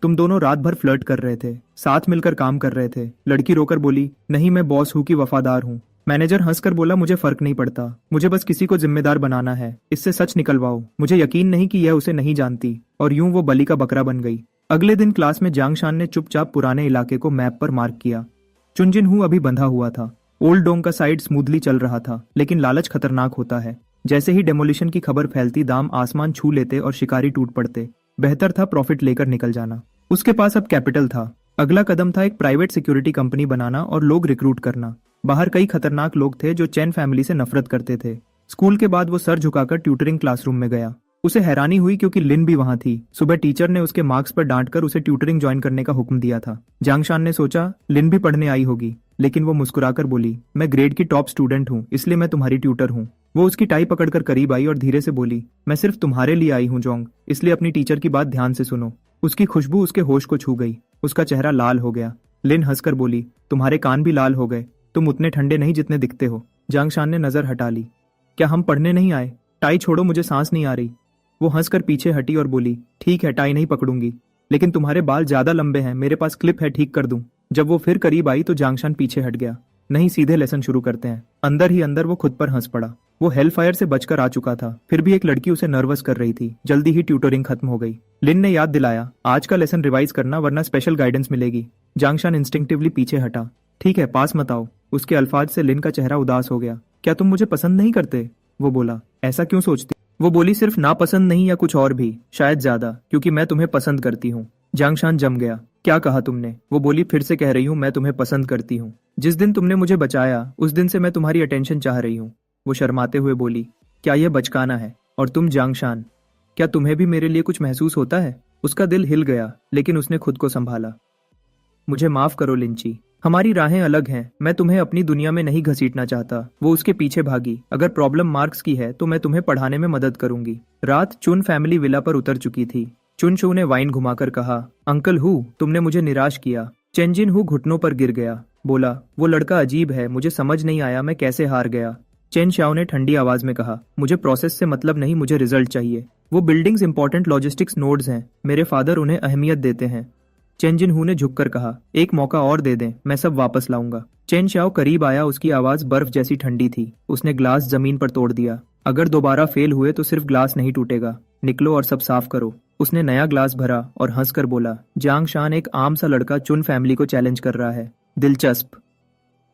तुम दोनों रात भर फ्लर्ट कर रहे थे, साथ मिलकर काम कर रहे थे। लड़की रोकर बोली, नहीं मैं बॉस हूँ की वफादार हूँ। मैनेजर हंसकर बोला, मुझे फर्क नहीं पड़ता, मुझे बस किसी को जिम्मेदार बनाना है। इससे सच निकलवाओ। मुझे यकीन नहीं कि यह उसे नहीं जानती। और यूं वो बलि का बकरा बन गई। अगले दिन क्लास में जांगशान ने चुपचाप पुराने इलाके को मैप पर मार्क किया। चुनजिन हु अभी बंधा हुआ था। ओल्ड डोंग का साइड स्मूथली चल रहा था, लेकिन लालच खतरनाक होता है। जैसे ही डेमोलिशन की खबर फैलती, दाम आसमान छू लेते और शिकारी टूट पड़ते। बेहतर था प्रॉफिट लेकर निकल जाना। उसके पास अब कैपिटल था। अगला कदम था एक प्राइवेट सिक्योरिटी कंपनी बनाना और लोग रिक्रूट करना। बाहर कई खतरनाक लोग थे जो चैन फैमिली से नफरत करते थे। स्कूल के बाद वो सर झुकाकर ट्यूटरिंग क्लासरूम में गया। उसे हैरानी हुई क्योंकि लिन भी वहां थी। सुबह टीचर ने उसके मार्क्स पर डांटकर उसे ट्यूटरिंग ज्वाइन करने का हुक्म दिया था। जांगशान ने सोचा, लिन भी पढ़ने आई होगी, लेकिन वो मुस्कुराकर बोली, मैं ग्रेड की टॉप स्टूडेंट हूँ, इसलिए मैं तुम्हारी ट्यूटर हूँ। वो उसकी टाई पकड़कर करीब आई और धीरे से बोली, मैं सिर्फ तुम्हारे लिए आई हूँ जोंग, इसलिए अपनी टीचर की बात ध्यान से सुनो। उसकी खुशबू उसके होश को छू गई। उसका चेहरा लाल हो गया। लिन हंसकर बोली, तुम्हारे कान भी लाल हो गए, तुम उतने ठंडे नहीं जितने दिखते हो। जांगशान ने नजर हटा ली। क्या हम पढ़ने नहीं आए? टाई छोड़ो, मुझे सांस नहीं आ रही। वो हंसकर पीछे हटी और बोली, ठीक है, टाई नहीं पकड़ूंगी, लेकिन तुम्हारे बाल ज्यादा लंबे हैं, मेरे पास क्लिप है, ठीक कर दूं। जब वो फिर करीब आई तो जांगशान पीछे हट गया। नहीं, सीधे लेसन शुरू करते हैं। अंदर ही अंदर वो खुद पर हंस पड़ा। वो हेल फायर से बचकर आ चुका था, फिर भी एक लड़की उसे नर्वस कर रही थी। जल्दी ही ट्यूटरिंग खत्म हो गई। लिन ने याद दिलाया, आज का लेसन रिवाइज करना वरना स्पेशल गाइडेंस मिलेगी। जांगशान इंस्टिंक्टिवली पीछे हटा। ठीक है, पास मत आओ। उसके अल्फाज से लिन का चेहरा उदास हो गया। क्या तुम मुझे पसंद नहीं करते? वो बोला। ऐसा क्यों सोचती? वो बोली, सिर्फ नापसंद नहीं या कुछ और भी, शायद ज्यादा, क्योंकि मैं तुम्हें पसंद करती हूँ। जांगशान जम गया। क्या कहा तुमने? वो बोली, फिर से कह रही हूँ, मैं तुम्हें पसंद करती हूँ। जिस दिन तुमने मुझे बचाया उस दिन से मैं तुम्हारी अटेंशन चाह रही हूँ। वो शर्माते हुए बोली, क्या यह बचकाना है? और तुम जांगशान, क्या तुम्हें भी मेरे लिए कुछ महसूस होता है? उसका दिल हिल गया, लेकिन उसने खुद को संभाला। मुझे माफ करो लिंची, हमारी राहें अलग हैं। मैं तुम्हें अपनी दुनिया में नहीं घसीटना चाहता। वो उसके पीछे भागी। अगर प्रॉब्लम मार्क्स की है तो मैं तुम्हें पढ़ाने में मदद करूंगी। रात चुन फैमिली विला पर उतर चुकी थी। चुन शू ने वाइन घुमाकर कहा, अंकल हु, तुमने मुझे निराश किया। चेंजिन हु घुटनों पर गिर गया। बोला, वो लड़का अजीब है, मुझे समझ नहीं आया मैं कैसे हार गया। चेन शाओ ने ठंडी आवाज में कहा, मुझे प्रोसेस से मतलब नहीं, मुझे रिजल्ट चाहिए। वो बिल्डिंग्स इंपॉर्टेंट लॉजिस्टिक्स नोड्स हैं, मेरे फादर उन्हें अहमियत देते हैं। चेंजिन हु ने झुककर कहा, एक मौका और दे दें, मैं सब वापस लाऊंगा। चेन शाओ करीब आया। उसकी आवाज बर्फ जैसी ठंडी थी। उसने ग्लास जमीन पर तोड़ दिया। अगर दोबारा फेल हुए तो सिर्फ ग्लास नहीं टूटेगा। निकलो और सब साफ करो। उसने नया ग्लास भरा और हंसकर बोला, जांगशान एक आम सा लड़का चुन फैमिली को चैलेंज कर रहा है। दिलचस्प।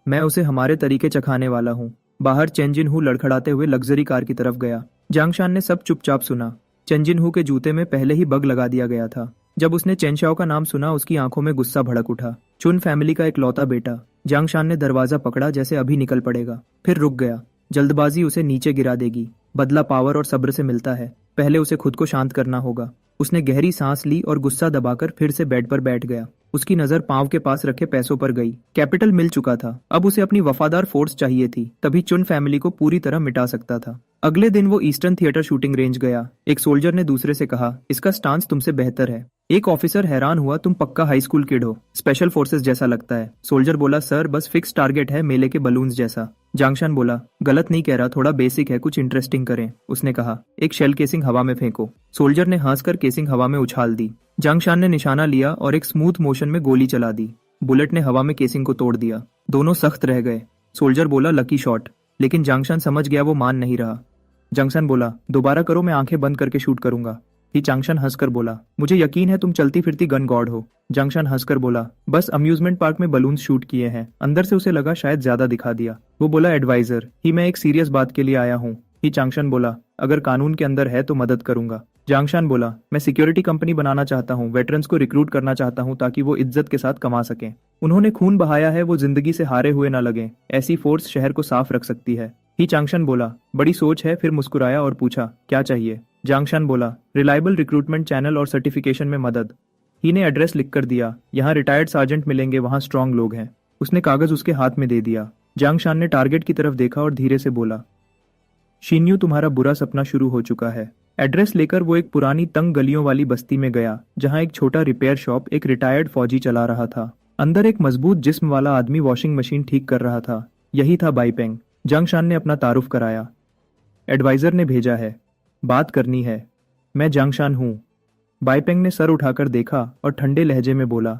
मैं उसे हमारे तरीके चखाने वाला हूँ। बाहर चेंजिन हु लड़खड़ाते हुए लग्जरी कार की तरफ गया। जांगशान ने सब चुपचाप सुना। चेंजिन हु के जूते में पहले ही बग लगा दिया गया था। जब उसने चेनशाओ का नाम सुना, उसकी आंखों में गुस्सा भड़क उठा। चुन फैमिली का एक लौता बेटा। जांगशान ने दरवाजा पकड़ा जैसे अभी निकल पड़ेगा, फिर रुक गया। जल्दबाजी उसे नीचे गिरा देगी। बदला पावर और सब्र से मिलता है। पहले उसे खुद को शांत करना होगा। उसने गहरी सांस ली और गुस्सा दबाकर फिर से बेड पर बैठ गया। उसकी नजर पांव के पास रखे पैसों पर गई। कैपिटल मिल चुका था, अब उसे अपनी वफादार फोर्स चाहिए थी, तभी चुन फैमिली को पूरी तरह मिटा सकता था। अगले दिन वो ईस्टर्न थिएटर शूटिंग रेंज गया। एक सोल्जर ने दूसरे से कहा, इसका स्टांस तुमसे बेहतर है। एक ऑफिसर हैरान हुआ, तुम पक्का हाई स्कूल किड हो, स्पेशल फोर्सेस जैसा लगता है। सोल्जर बोला, सर बस फिक्स टारगेट है, मेले के बलून्स जैसा। जांगशान बोला, गलत नहीं कह रहा, थोड़ा बेसिक है, कुछ इंटरेस्टिंग करें। उसने कहा, एक शेल केसिंग हवा में फेंको। सोल्जर ने हंसकर केसिंग हवा में उछाल दी। जांगशान ने निशाना लिया और एक स्मूथ मोशन में गोली चला दी। बुलेट ने हवा में केसिंग को तोड़ दिया। दोनों सख्त रह गए। सोल्जर बोला, लकी शॉट, लेकिन जांगशान समझ गया वो मान नहीं रहा। जांगशान बोला, दोबारा करो, मैं आंखें बंद करके शूट करूंगा। ही चांगशान हंसकर बोला, मुझे यकीन है तुम चलती फिरती गन गॉड हो। जांगशान हंसकर बोला, बस अम्यूजमेंट पार्क में बलून शूट किए हैं। अंदर से उसे लगा शायद ज्यादा दिखा दिया। वो बोला, एडवाइजर ही, मैं एक सीरियस बात के लिए आया हूँ। ही चांगशान बोला, अगर कानून के अंदर है तो मदद करूंगा। जांगशान बोला, मैं सिक्योरिटी कंपनी बनाना चाहता हूँ, वेटरन्स को रिक्रूट करना चाहता हूँ ताकि वो इज्जत के साथ कमा सकें। उन्होंने खून बहाया है, वो जिंदगी से हारे हुए ना लगे। ऐसी फोर्स शहर को साफ रख सकती है। ही चांगशान बोला, बड़ी सोच है। फिर मुस्कुराया और पूछा, क्या चाहिए? जांगशान बोला, रिलायबल रिक्रूटमेंट चैनल और सर्टिफिकेशन में मदद। ही ने एड्रेस लिखकर दिया, यहाँ रिटायर्ड सार्जेंट मिलेंगे, वहाँ स्ट्रांग लोग हैं। उसने कागज उसके हाथ में दे दिया। जांगशान ने टारगेट की तरफ देखा और धीरे से बोला, शीन्यू, तुम्हारा बुरा सपना शुरू हो चुका है। एड्रेस लेकर वो एक पुरानी तंग गलियों वाली बस्ती में गया, जहाँ एक छोटा रिपेयर शॉप एक रिटायर्ड फौजी चला रहा था। अंदर एक मजबूत जिस्म वाला आदमी वॉशिंग मशीन ठीक कर रहा था। यही था बाईपेंग। जांगशान ने अपना तारुफ कराया। एडवाइजर ने भेजा है, बात करनी है। मैं जांगशान हूँ। बाईपेंग ने सर उठाकर देखा और ठंडे लहजे में बोला,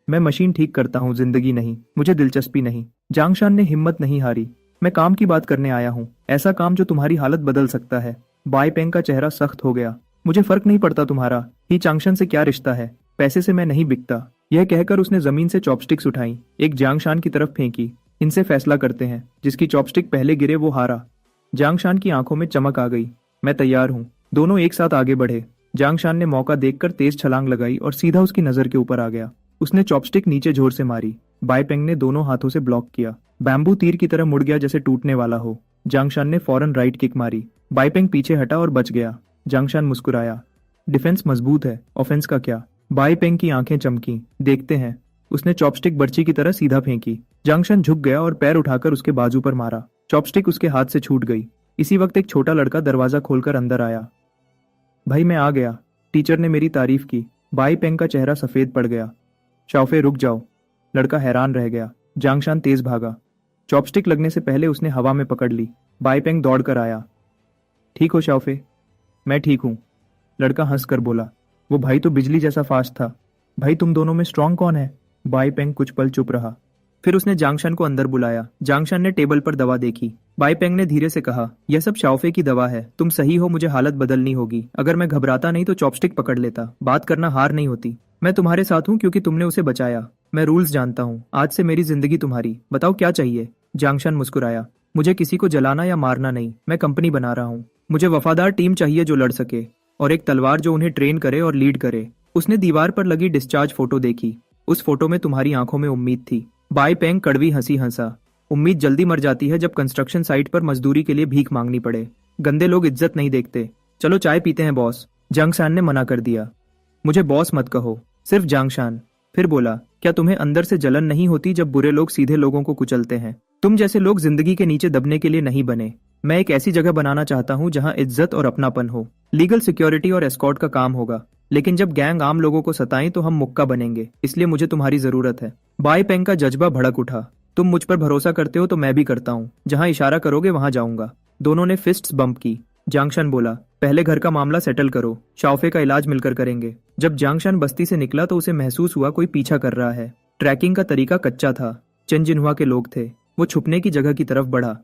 मैं मशीन ठीक करता हूँ, जिंदगी नहीं, मुझे दिलचस्पी नहीं। जांगशान ने हिम्मत नहीं हारी, मैं काम की बात करने आया हूँ, ऐसा काम जो तुम्हारी हालत बदल सकता है। बाईपेंग का चेहरा सख्त हो गया। मुझे फर्क नहीं पड़ता तुम्हारा, ही चांगशान से क्या रिश्ता है, पैसे से मैं नहीं बिकता। यह कहकर उसने जमीन से चॉपस्टिक्स उठाई, एक जांगशान की तरफ फेंकी। इनसे फैसला करते हैं, जिसकी चॉपस्टिक पहले गिरे वो हारा। जांगशान की आंखों में चमक आ गई। मैं तैयार हूँ। दोनों एक साथ आगे बढ़े। जांगशान ने मौका देखकर तेज छलांग लगाई और सीधा उसकी नजर के ऊपर आ गया। उसने चॉपस्टिक नीचे जोर से मारी। बाईपेंग ने दोनों हाथों से ब्लॉक किया। बैम्बू तीर की तरह मुड़ गया जैसे टूटने वाला हो। जांगशान ने फौरन राइट किक मारी। बाईपेंग पीछे हटा और बच गया। जांगशान मुस्कुराया, डिफेंस मजबूत है, ऑफेंस का क्या? बाईपेंग की आंखें चमकी। देखते हैं। उसने चॉपस्टिक बर्ची की तरह सीधा फेंकी। जांगशान झुक गया और पैर उठाकर उसके बाजू पर मारा। चॉपस्टिक उसके हाथ से छूट गई। इसी वक्त एक छोटा लड़का दरवाजा खोलकर अंदर आया। भाई मैं आ गया, टीचर ने मेरी तारीफ की। बाईपेंग का चेहरा सफेद पड़ गया। शाओफे रुक जाओ। लड़का हैरान रह गया। जांगशान तेज भागा। चॉपस्टिक लगने से पहले उसने हवा में पकड़ ली। बाईपेंग दौड़ कर आया। ठीक हो शाओफे? मैं ठीक हूं। लड़का हंसकर बोला, वो भाई तो बिजली जैसा फास्ट था। भाई तुम दोनों में स्ट्रांग कौन है? बाईपेंग कुछ पल चुप रहा। फिर उसने जांगशान को अंदर बुलाया। जांगशान ने टेबल पर दवा देखी। बाईपेंग ने धीरे से कहा, यह सब शाओफे की दवा है, तुम सही हो, मुझे हालत बदलनी होगी। अगर मैं घबराता नहीं तो चॉपस्टिक पकड़ लेता। बात करना हार नहीं होती। मैं तुम्हारे साथ हूँ क्योंकि तुमने उसे बचाया। मैं रूल्स जानता हूँ। आज से मेरी जिंदगी तुम्हारी। बताओ क्या चाहिए? जांगशान मुस्कुराया, मुझे किसी को जलाना या मारना नहीं, मैं कंपनी बना रहा हूँ। मुझे वफादार टीम चाहिए जो लड़ सके, और एक तलवार जो उन्हें ट्रेन करे और लीड करे। उसने दीवार पर लगी डिस्चार्ज फोटो देखी। उस फोटो में तुम्हारी आंखों में उम्मीद थी। बाईपेंग कड़वी हंसी हंसा। उम्मीद जल्दी मर जाती है जब कंस्ट्रक्शन साइट पर मजदूरी के लिए भीख मांगनी पड़े। गंदे लोग इज्जत नहीं देखते। चलो चाय पीते हैं बॉस। जांगशान ने मना कर दिया। मुझे बॉस मत कहो, सिर्फ जांगशान। फिर बोला, क्या तुम्हें अंदर से जलन नहीं होती जब बुरे लोग सीधे लोगों को कुचलते हैं? तुम जैसे लोग जिंदगी के नीचे दबने के लिए नहीं बने। मैं एक ऐसी जगह बनाना चाहता हूँ जहाँ इज्जत और अपनापन हो। लीगल सिक्योरिटी और एस्कॉर्ट का काम होगा, लेकिन जब गैंग आम लोगों को सताएं तो हम मुक्का बनेंगे। इसलिए मुझे तुम्हारी जरूरत है। बाईपेंग का जज्बा भड़क उठा। तुम मुझ पर भरोसा करते हो तो मैं भी करता हूँ। जहाँ इशारा करोगे वहां जाऊंगा। दोनों ने फिस्ट्स बम्प की। जांगशान बोला, पहले घर का मामला सेटल करो, शाओफे का इलाज मिलकर करेंगे। जब जांगशान बस्ती से निकला तो उसे महसूस हुआ कोई पीछा कर रहा है। ट्रैकिंग का तरीका कच्चा था। चेंजिनहुआ के लोग थे। वो छुपने की जगह की तरफ बढ़ा।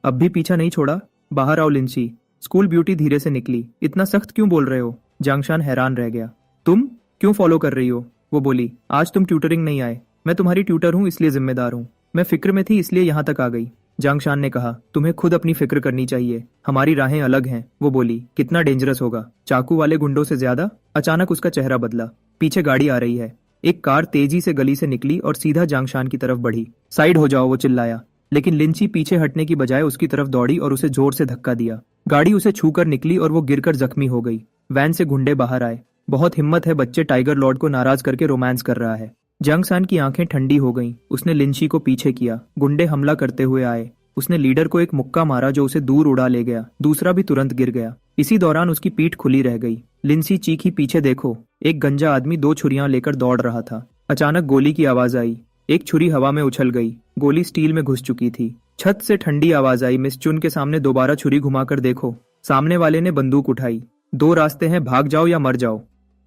अब भी पीछा नहीं छोड़ा। बाहर आओ लिंची। स्कूल ब्यूटी धीरे से निकली। इतना सख्त क्यों बोल रहे हो? जांगशान हैरान रह गया। तुम क्यों फॉलो कर रही हो? वो बोली, आज तुम ट्यूटरिंग नहीं आए। मैं तुम्हारी ट्यूटर हूँ इसलिए जिम्मेदार हूँ। मैं फिक्र में थी इसलिए यहाँ तक आ गई। जांगशान ने कहा, तुम्हें खुद अपनी फिक्र करनी चाहिए। हमारी राहें अलग हैं। वो बोली, कितना डेंजरस होगा? चाकू वाले गुंडों से ज्यादा? अचानक उसका चेहरा बदला। पीछे गाड़ी आ रही है। एक कार तेजी से गली से निकली और सीधा जांगशान की तरफ बढ़ी। साइड हो जाओ, वो चिल्लाया। लेकिन लिंची पीछे हटने की बजाय उसकी तरफ दौड़ी और उसे जोर से धक्का दिया। गाड़ी उसे छूकर निकली और वो गिरकर जख्मी हो गई। वैन से गुंडे बाहर आए। बहुत हिम्मत है, बच्चे टाइगर लॉर्ड को नाराज करके रोमांस कर रहा है। जंगसान की आंखें ठंडी हो गईं। उसने लिंची को पीछे किया। गुंडे हमला करते हुए आए। उसने लीडर को एक मुक्का मारा जो उसे दूर उड़ा ले गया। दूसरा भी तुरंत गिर गया। इसी दौरान उसकी पीठ खुली रह गई। लिंसी चीखी, पीछे देखो। एक गंजा आदमी 2 छुरियां लेकर दौड़ रहा था। अचानक गोली की आवाज आई। एक छुरी हवा में उछल गई। गोली स्टील में घुस चुकी थी। छत से ठंडी आवाज आई, मिस चुन के सामने दोबारा छुरी घुमाकर देखो। सामने वाले ने बंदूक उठाई। 2 रास्ते हैं, भाग जाओ या मर जाओ।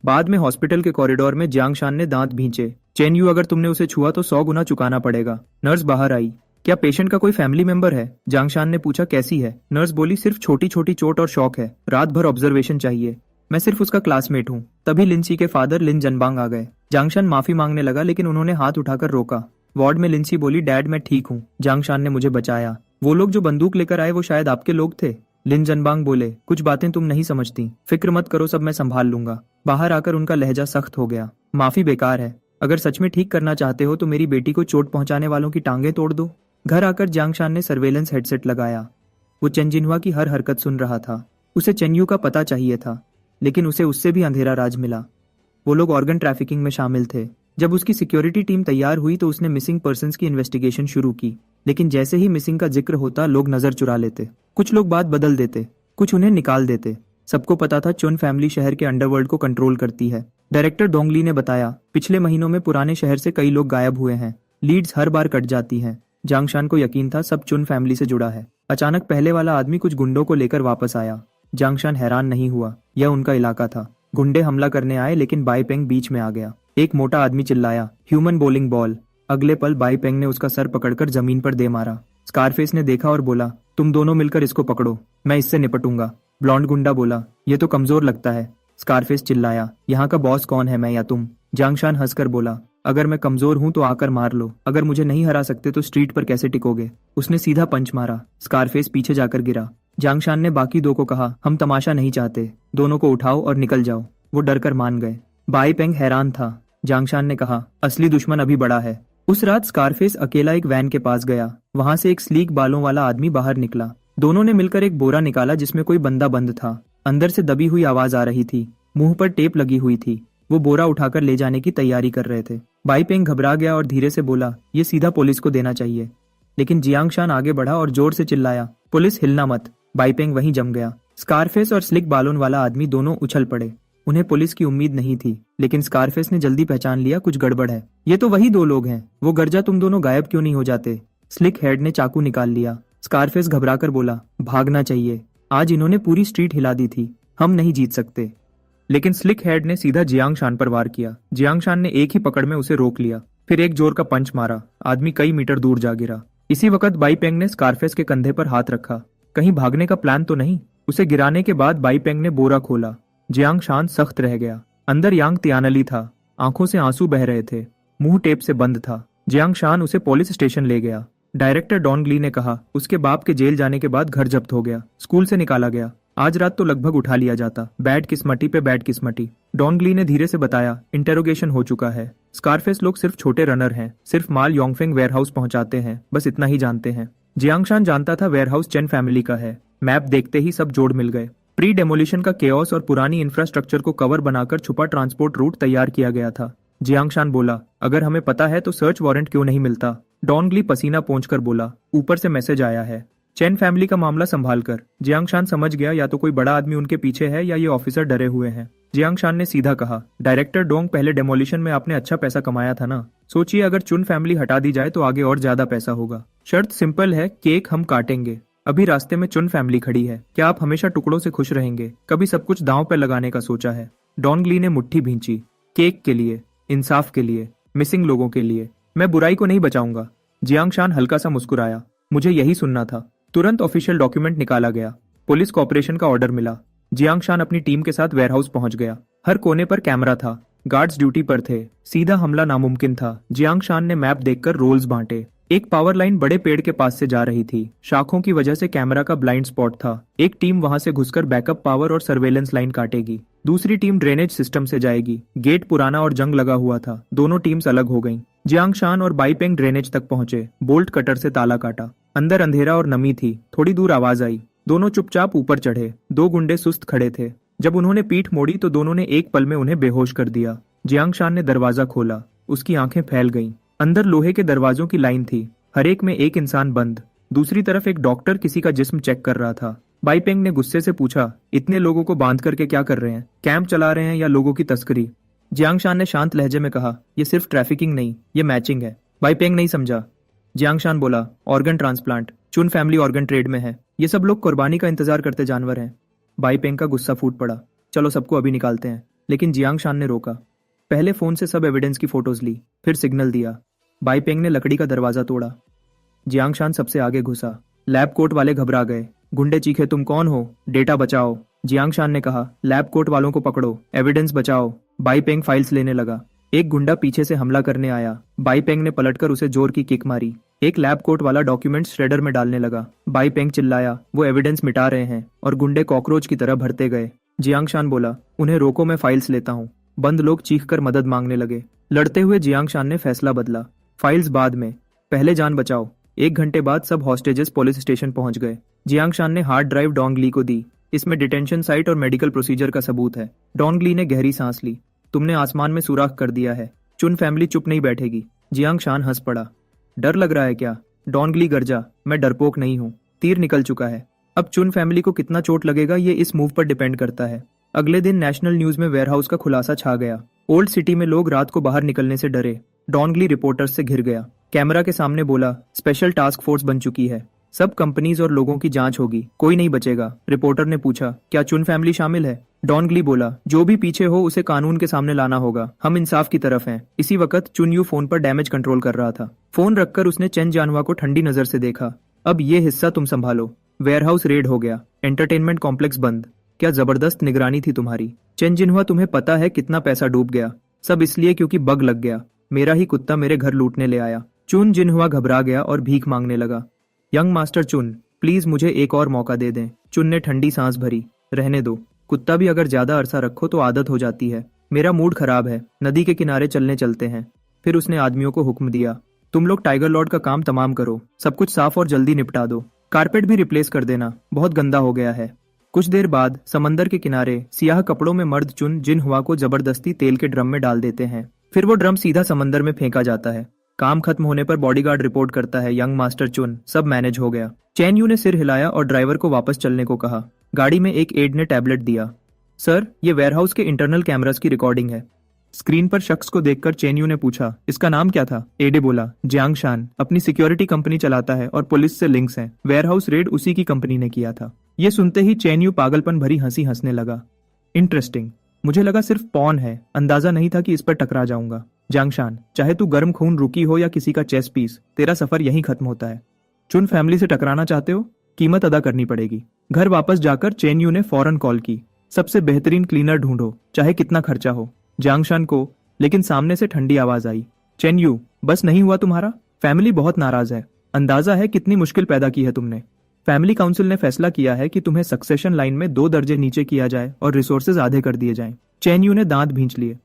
बाद में हॉस्पिटल के कॉरिडोर में जियांगशान ने दांत भींचे। चेन यू, अगर तुमने उसे छुआ तो 100 गुना चुकाना पड़ेगा। नर्स बाहर आई। क्या पेशेंट का कोई फैमिली मेंबर है? जियांगशान ने पूछा। कैसी है? नर्स बोली, सिर्फ छोटी छोटी चोट और शॉक है, रात भर ऑब्जर्वेशन चाहिए। मैं सिर्फ उसका क्लासमेट हूँ। तभी लिंची के फादर लिन जनबांग आ गए। जियांगशान माफी मांगने लगा लेकिन उन्होंने हाथ उठाकर रोका। वार्ड में लिंची बोली, डैड मैं ठीक हूँ, जियांगशान ने मुझे बचाया। वो लोग जो बंदूक लेकर आए वो शायद आपके लोग थे। लिन जनबांग बोले, कुछ बातें तुम नहीं समझती, फिक्र मत करो, सब मैं संभाल लूंगा। बाहर आकर उनका लहजा सख्त हो गया। माफी बेकार है, अगर सच में ठीक करना चाहते हो तो मेरी बेटी को चोट पहुंचाने वालों की टांगें तोड़ दो। घर आकर जियांगशान ने सर्वेलेंस हेडसेट लगाया। वो चेन जिन्हुआ की हर हरकत सुन रहा था। उसे चेन्यू का पता चाहिए था, लेकिन उसे उससे भी अंधेरा राज मिला। वो लोग ऑर्गन ट्रैफिकिंग में शामिल थे। जब उसकी सिक्योरिटी टीम तैयार हुई तो उसने मिसिंग पर्सन्स की इन्वेस्टिगेशन शुरू की। लेकिन जैसे ही मिसिंग का जिक्र होता लोग नजर चुरा लेते। कुछ लोग बात बदल देते, कुछ उन्हें निकाल देते। सबको पता था चुन फैमिली शहर के अंडरवर्ल्ड को कंट्रोल करती है। डायरेक्टर डोंगली ने बताया, पिछले महीनों में पुराने शहर से कई लोग गायब हुए हैं। लीड्स हर बार कट जाती हैं। जियांगशान को यकीन था सब चुन फैमिली से जुड़ा है। अचानक पहले वाला आदमी कुछ गुंडों को लेकर वापस आया। जियांगशान हैरान नहीं हुआ, यह उनका इलाका था। गुंडे हमला करने आए लेकिन बाईपेंग बीच में आ गया। एक मोटा आदमी चिल्लाया, ह्यूमन बोलिंग बॉल। अगले पल बाईपेंग ने उसका सर पकड़कर जमीन पर दे मारा। स्कारफेस ने देखा और बोला, तुम दोनों मिलकर इसको पकड़ो, मैं इससे निपटूंगा। ब्लॉन्ड गुंडा बोला, ये तो कमजोर लगता है। स्कारफेस चिल्लाया, यहाँ का बॉस कौन है, मैं या तुम? जियांगशान हंसकर बोला, अगर मैं कमजोर हूं तो आकर मार लो, अगर मुझे नहीं हरा सकते तो स्ट्रीट पर कैसे टिकोगे? उसने सीधा पंच मारा। स्कारफेस पीछे जाकर गिरा। जियांगशान ने बाकी 2 को कहा, हम तमाशा नहीं चाहते, दोनों को उठाओ और निकल जाओ। वो डरकर मान गए। बाईपेंग हैरान था। जियांगशान ने कहा, असली दुश्मन अभी बड़ा है। उस रात स्कारफेस अकेला एक वैन के पास गया। वहां से एक स्लीक बालों वाला आदमी बाहर निकला। दोनों ने मिलकर एक बोरा निकाला जिसमें कोई बंदा बंद था। अंदर से दबी हुई आवाज आ रही थी। मुंह पर टेप लगी हुई थी। वो बोरा उठाकर ले जाने की तैयारी कर रहे थे। बाईपेंग घबरा गया और धीरे से बोला, ये सीधा पुलिस को देना चाहिए। लेकिन जियांगशान आगे बढ़ा और जोर से चिल्लाया, पुलिस हिलना मत। बाईपेंग वहीं जम गया। स्कारफेस और स्लिक बालों वाला आदमी दोनों उछल पड़े। उन्हें पुलिस की उम्मीद नहीं थी, लेकिन स्कारफेस ने जल्दी पहचान लिया, कुछ गड़बड़ है। ये तो वही 2 लोग हैं। वो गर्जा, तुम दोनों गायब क्यों नहीं हो जाते? स्लिक हेड ने चाकू निकाल लिया। स्कारफेस घबराकर बोला, भागना चाहिए, आज इन्होंने पूरी स्ट्रीट हिला दी थी, हम नहीं जीत सकते। लेकिन स्लिक हेड ने सीधा जियांगशान पर वार किया। जियांगशान ने एक ही पकड़ में उसे रोक लिया, फिर एक जोर का पंच मारा। आदमी कई मीटर दूर जा गिरा। इसी वक्त बाईपेंग ने स्कारफेस के कंधे पर हाथ रखा। कहीं भागने का प्लान तो नहीं? उसे गिराने के बाद बाईपेंग ने बोरा खोला। जियांगशान सख्त रह गया। अंदर यांग तियानली था। आंखों से आंसू बह रहे थे। मुंह टेप से बंद था। जियांगशान उसे पुलिस स्टेशन ले गया। डायरेक्टर डोंगली ने कहा, उसके बाप के जेल जाने के बाद घर जब्त हो गया, स्कूल से निकाला गया। आज रात तो लगभग उठा लिया जाता। बैड किस्मती पे बैड किस्मती। डोंगली ने धीरे से बताया, इंटेरोगेशन हो चुका है। स्कारफेस लोग सिर्फ छोटे रनर हैं, सिर्फ माल योंगफेंग वेयरहाउस पहुंचाते हैं, बस इतना ही जानते हैं। जियांगशान जानता था वेयरहाउस चेन फैमिली का है। मैप देखते ही सब जोड़ मिल गए। प्री डेमोलिशन का केओस और पुरानी इंफ्रास्ट्रक्चर को कवर बनाकर छुपा ट्रांसपोर्ट रूट तैयार किया गया था। जियांगशान बोला, अगर हमें पता है तो सर्च वारंट क्यों नहीं मिलता? डोंगली पसीना पोंछकर बोला, ऊपर से मैसेज आया है, चेन फैमिली का मामला संभाल कर। जियांगशान समझ गया, या तो कोई बड़ा आदमी उनके पीछे है या ये ऑफिसर डरे हुए हैं। जियांगशान ने सीधा कहा, डायरेक्टर डोंग, पहले डेमोलिशन में आपने अच्छा पैसा कमाया था ना? सोचिए अगर चुन फैमिली हटा दी जाए तो आगे और ज्यादा पैसा होगा। शर्त सिंपल है, केक हम काटेंगे। अभी रास्ते में चुन फैमिली खड़ी है, क्या आप हमेशा टुकड़ों से खुश रहेंगे? कभी सब कुछ दांव पर लगाने का सोचा है? डोंगली ने मुट्ठी भींची। केक के लिए, इंसाफ के लिए, मिसिंग लोगों के लिए, मैं बुराई को नहीं बचाऊंगा। जियांगशान हल्का सा मुस्कुराया, मुझे यही सुनना था। तुरंत ऑफिशियल डॉक्यूमेंट निकाला गया। पुलिस कॉपरेशन का ऑर्डर मिला। जियांगशान अपनी टीम के साथ वेयरहाउस पहुंच गया। हर कोने पर कैमरा था। गार्ड्स ड्यूटी पर थे। सीधा हमला नामुमकिन था। जियांगशान ने मैप देखकर रोल्स बांटे। एक पावर लाइन बड़े पेड़ के पास से जा रही थी। शाखों की वजह से कैमरा का ब्लाइंड स्पॉट था। एक टीम वहां से घुसकर बैकअप पावर और सर्वेलेंस लाइन काटेगी। दूसरी टीम ड्रेनेज सिस्टम से जाएगी। गेट पुराना और जंग लगा हुआ था। दोनों टीम्स अलग हो गईं। जियांग शान और बाई पेंग ड्रेनेज तक पहुंचे, बोल्ट कटर से ताला काटा। अंदर अंधेरा और नमी थी। थोड़ी दूर आवाज आई। दोनों चुपचाप ऊपर चढ़े। दो गुंडे सुस्त खड़े थे। जब उन्होंने पीठ मोड़ी तो दोनों ने एक पल में उन्हें बेहोश कर दिया। जियांग शान ने दरवाजा खोला। उसकी आंखें फैल गईं। अंदर लोहे के दरवाजों की लाइन थी, हर एक में एक इंसान बंद। दूसरी तरफ एक डॉक्टर किसी का जिस्म चेक कर रहा था। बाई पेंग ने गुस्से से पूछा, इतने लोगों को बांध करके क्या कर रहे हैं? कैंप चला रहे हैं या लोगों की तस्करी? जियांग शान ने शांत लहजे में कहा, यह सिर्फ ट्रैफिकिंग नहीं, ये मैचिंग है। बाई पेंग नहीं समझा। जियांग शान बोला, ऑर्गन ट्रांसप्लांट, चुन फैमिली ऑर्गन ट्रेड में है। ये सब लोग कुर्बानी का इंतजार करते जानवर हैं। बाई पेंग का गुस्सा फूट पड़ा। चलो सबको अभी निकालते हैं। लेकिन जियांग शान ने रोका। पहले फोन से सब एविडेंस की फोटोज ली, फिर सिग्नल दिया। बाई पेंग ने लकड़ी का दरवाजा तोड़ा। जियांग शान सबसे आगे घुसा। लैब कोट वाले घबरा गए। गुंडे चीखे, तुम कौन हो? डेटा बचाओ। जियांग शान ने कहा, लैब कोट वालों को पकड़ो, एविडेंस बचाओ। बाई पेंग फाइल्स लेने लगा। एक गुंडा पीछे से हमला करने आया। बाई पेंग ने पलटकर उसे जोर की किक मारी। एक लैब कोट वाला डॉक्यूमेंट श्रेडर में डालने लगा। बाई पेंग चिल्लाया, वो एविडेंस मिटा रहे हैं, और गुंडे कॉकरोच की तरह भरते गए। जियांग शान बोला, उन्हें रोको, मैं फाइल्स लेता हूँ। बंद लोग चीखकर मदद मांगने लगे। लड़ते हुए जियांग शान ने फैसला बदला, फाइल्स बाद में, पहले जान बचाओ। 1 घंटे बाद सब हॉस्टेजेस पुलिस स्टेशन पहुंच गए। जियांग शान ने हार्ड ड्राइव डोंग ली को दी। इसमें डिटेंशन साइट और मेडिकल प्रोसीजर का सबूत है। डोंग ली ने गहरी सांस ली। तुमने आसमान में सुराख कर दिया है। चुन फैमिली चुप नहीं बैठेगी। जियांग शान हंस पड़ा। डर लग रहा है क्या? डोंगली गरजा, मैं डरपोक नहीं हूँ। तीर निकल चुका है। अब चुन फैमिली को कितना चोट लगेगा ये इस मूव पर डिपेंड करता है। अगले दिन नेशनल न्यूज में वेयरहाउस का खुलासा छा गया। ओल्ड सिटी में लोग रात को बाहर निकलने से डरे। डोंगली रिपोर्टर्स से घिर गया। कैमरा के सामने बोला, स्पेशल टास्क फोर्स बन चुकी है, सब कंपनीज और लोगों की जांच होगी, कोई नहीं बचेगा। रिपोर्टर ने पूछा, क्या चुन फैमिली शामिल है? डोंगली बोला, जो भी पीछे हो उसे कानून के सामने लाना होगा, हम इंसाफ की तरफ हैं। इसी वक्त चुन यू फोन पर डैमेज कंट्रोल कर रहा था। फोन रखकर उसने चेन जानवा को ठंडी नजर से देखा। अब ये हिस्सा तुम संभालो। वेयरहाउस रेड हो गया, एंटरटेनमेंट कॉम्प्लेक्स बंद। क्या जबरदस्त निगरानी थी तुम्हारी। चेन जिन्हुआ, तुम्हें पता है कितना पैसा डूब गया? सब इसलिए क्योंकि बग लग गया। मेरा ही कुत्ता मेरे घर लूटने ले आया। चुन जिन्हुआ घबरा गया और भीख मांगने लगा। यंग मास्टर चुन, प्लीज मुझे एक और मौका दे दें। चुन ने ठंडी सांस भरी। रहने दो, कुत्ता भी अगर ज्यादा अरसा रखो तो आदत हो जाती है। मेरा मूड खराब है, नदी के किनारे चलने चलते हैं। फिर उसने आदमियों को हुक्म दिया, तुम लोग टाइगर लॉर्ड का काम तमाम करो, सब कुछ साफ और जल्दी निपटा दो। कारपेट भी रिप्लेस कर देना, बहुत गंदा हो गया है। कुछ देर बाद समंदर के किनारे सियाह कपड़ों में मर्द चुन जिन्हुआ को जबरदस्ती तेल के ड्रम में डाल देते हैं। फिर वो ड्रम सीधा समंदर में फेंका जाता है। काम खत्म होने पर बॉडीगार्ड रिपोर्ट करता है, यंग मास्टर चुन, सब मैनेज हो गया। चैन यू ने सिर हिलाया और ड्राइवर को वापस चलने को कहा। गाड़ी में एक एड ने टैबलेट दिया। सर, ये वेयरहाउस के इंटरनल कैमरास की रिकॉर्डिंग है। स्क्रीन पर शख्स को देखकर चेन यू ने पूछा, इसका नाम क्या था? एडे बोला, जियांग शान, अपनी सिक्योरिटी कंपनी चलाता है और पुलिस से लिंक्स हैं। वेयरहाउस रेड उसी की कंपनी ने किया था। ये सुनते ही चेन यू पागलपन भरी हंसी हंसने लगा। इंटरेस्टिंग, मुझे लगा सिर्फ पॉन है, अंदाजा नहीं था कि इस पर टकरा जाऊंगा। जियांग शान, चाहे तू गर्म खून रुकी हो या किसी का चेस पीस, तेरा सफर यहीं खत्म होता है। चुन फैमिली से टकराना चाहते हो? कीमत अदा करनी पड़ेगी। घर वापस जाकर चेन यू ने फौरन कॉल की, सबसे बेहतरीन क्लीनर ढूंढो, चाहे कितना खर्चा हो। जियांग शान को लेकिन सामने से ठंडी आवाज आई, चेन यू, बस नहीं हुआ तुम्हारा? फैमिली बहुत नाराज है। अंदाजा है कितनी मुश्किल पैदा की है तुमने। फैमिली काउंसिल ने फैसला किया है कि तुम्हें सक्सेशन लाइन में 2 दर्जे नीचे किया जाए और रिसोर्सेज आधे कर दिए जाएं। चेन यू ने दांत भींच लिए।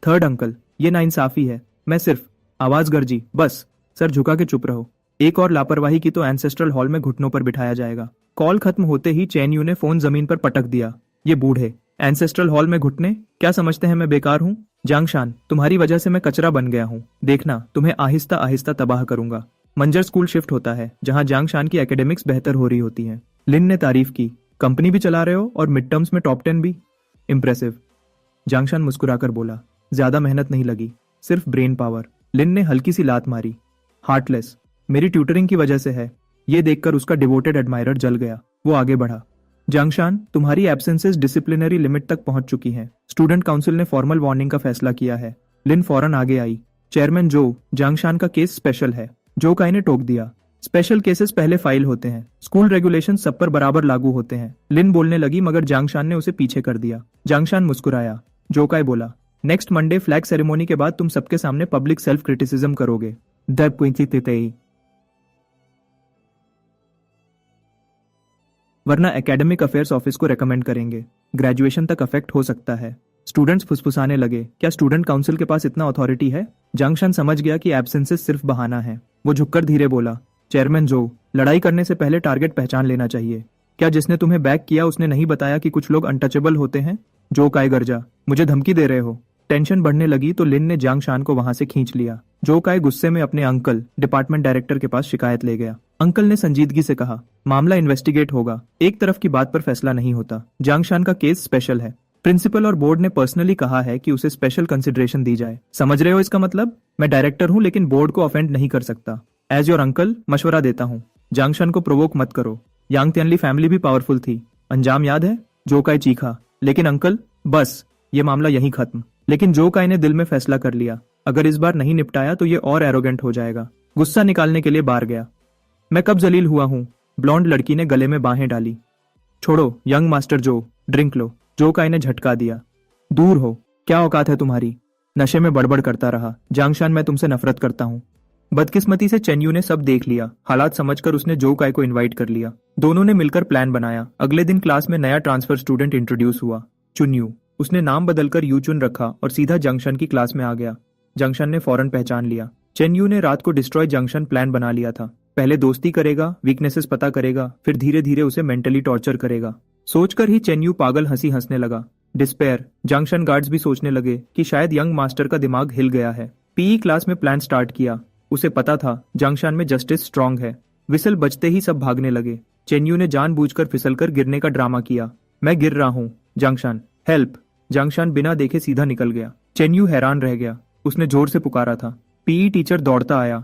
थर्ड अंकल, ये नाइंसाफी है। मैं सिर्फ आवाज गरजी, बस। सर झुका के चुप रहो। एक और लापरवाही की तो एंसेस्ट्रल हॉल में घुटनों पर बिठाया जाएगा। कॉल खत्म होते ही चेन यू ने फोन जमीन पर पटक दिया। ये बूढ़े, एंसेस्ट्रल हॉल में घुटने? क्या समझते हैं मैं बेकार हूँ? जियांग शान, तुम्हारी वजह से मैं कचरा बन गया हूँ। देखना, तुम्हें आहिस्ता आहिस्ता तबाह करूंगा। मंजर स्कूल शिफ्ट होता है, जहां जियांग शान की एकेडमिक्स बेहतर हो रही होती हैं। लिन ने तारीफ की, कंपनी भी चला रहे हो और मिड टर्म्स में टॉप 10 भी। इंप्रेसिव। जियांग शान मुस्कुराकर बोला, ज्यादा मेहनत नहीं लगी, सिर्फ ब्रेन पावर। लिन ने हल्की सी लात मारी। हार्टलेस, मेरी ट्यूटरिंग की वजह से है। ये देखकर उसका डिवोटेड एडमायरर जल गया। वो आगे बढ़ा, जियांग शान, तुम्हारी एब्सेंसेस डिसिप्लिनरी लिमिट तक पहुंच चुकी हैं। स्टूडेंट काउंसिल ने फॉर्मल वार्निंग का फैसला किया है। लिन फौरन आगे आई। चेयरमैन जो, जियांग शान का केस स्पेशल है। जो काई ने टोक दिया, स्पेशल केसेस पहले फाइल होते हैं, स्कूल रेगुलेशन सब पर बराबर लागू होते हैं। लिन बोलने लगी मगर जियांग शान ने उसे पीछे कर दिया। जियांग शान मुस्कुराया। जो काई बोला, नेक्स्ट मंडे फ्लैग सेरेमोनी के बाद तुम सबके सामने पब्लिक सेल्फ क्रिटिसिज्म करोगे। वरना एकेडमिक अफेयर्स ऑफिस को रेकमेंड करेंगे। ग्रेजुएशन तक अफेक्ट हो सकता है। स्टूडेंट्स फुसफुसाने लगे, क्या स्टूडेंट काउंसिल के पास इतना अथॉरिटी है? जांगशान समझ गया कि एब्सेंसेस सिर्फ बहाना है। वो झुककर धीरे बोला, चेयरमैन जो, लड़ाई करने से पहले टारगेट पहचान लेना चाहिए। क्या जिसने तुम्हें बैक किया उसने नहीं बताया कि कुछ लोग अनटचेबल होते हैं? जो काय गर्जा, मुझे धमकी दे रहे हो? टेंशन बढ़ने लगी तो लिन ने जांगशान को वहां से खींच लिया। जो काय गुस्से में अपने अंकल डिपार्टमेंट डायरेक्टर के पास शिकायत ले गया। अंकल ने संजीदगी से कहा, मामला इन्वेस्टिगेट होगा, एक तरफ की बात पर फैसला नहीं होता। जांगशान का केस स्पेशल है। प्रिंसिपल और बोर्ड ने पर्सनली कहा है कि उसे स्पेशल कंसिडरेशन दी जाए। समझ रहे हो इसका मतलब? मैं डायरेक्टर हूं लेकिन बोर्ड को ऑफेंड नहीं कर सकता। एज योर अंकल मशवरा देता हूँ, जांगशान को प्रोवोक मत करो। यांग तियनली फैमिली भी पावरफुल थी। अंजाम याद है? जो काय चीखा, लेकिन अंकल बस ये मामला यहीं खत्म। लेकिन जो काय ने दिल में फैसला कर लिया, अगर इस बार नहीं निपटाया तो ये और एरोगेंट हो जाएगा। गुस्सा निकालने के लिए बाहर गया। मैं कब जलील हुआ हूँ? ब्लॉन्ड लड़की ने गले में बाहें डाली। छोड़ो यंग मास्टर जो, ड्रिंक लो। जो काय ने झटका दिया। दूर हो, क्या औकात है तुम्हारी? नशे में बड़बड़ करता रहा। जांगशान, मैं तुमसे नफरत करता हूँ। बदकिस्मती से चेन्यू ने सब देख लिया। हालात समझकर उसने जो काय को इनवाइट कर लिया। दोनों ने मिलकर प्लान बनाया। अगले दिन क्लास में नया ट्रांसफर स्टूडेंट इंट्रोड्यूस हुआ, चुन्यू। उसने नाम बदलकर यू चुन रखा और सीधा जंक्शन की क्लास में आ गया। जंक्शन ने फौरन पहचान लिया। चेन्यू ने रात को डिस्ट्रॉय जंक्शन प्लान बना लिया था। पहले दोस्ती करेगा, वीकनेसेस पता करेगा, फिर धीरे धीरे उसे मेंटली टॉर्चर करेगा। सोचकर ही चेन्यू पागल हंसी हंसने लगा। डिस्पेयर, जंक्शन गार्ड्स भी सोचने लगे कि शायद यंग मास्टर का दिमाग हिल गया है। पीई क्लास में प्लान स्टार्ट किया। उसे पता था जंक्शन में जस्टिस स्ट्रांग है। विसल बजते ही सब भागने लगे। चेन्यू ने जानबूझकर फिसलकर गिरने का ड्रामा किया। मैं गिर रहा हूँ जंक्शन, हेल्प। जंक्शन बिना देखे सीधा निकल गया। चेन्यू हैरान रह गया। उसने जोर से पुकारा था। पीई टीचर दौड़ता आया।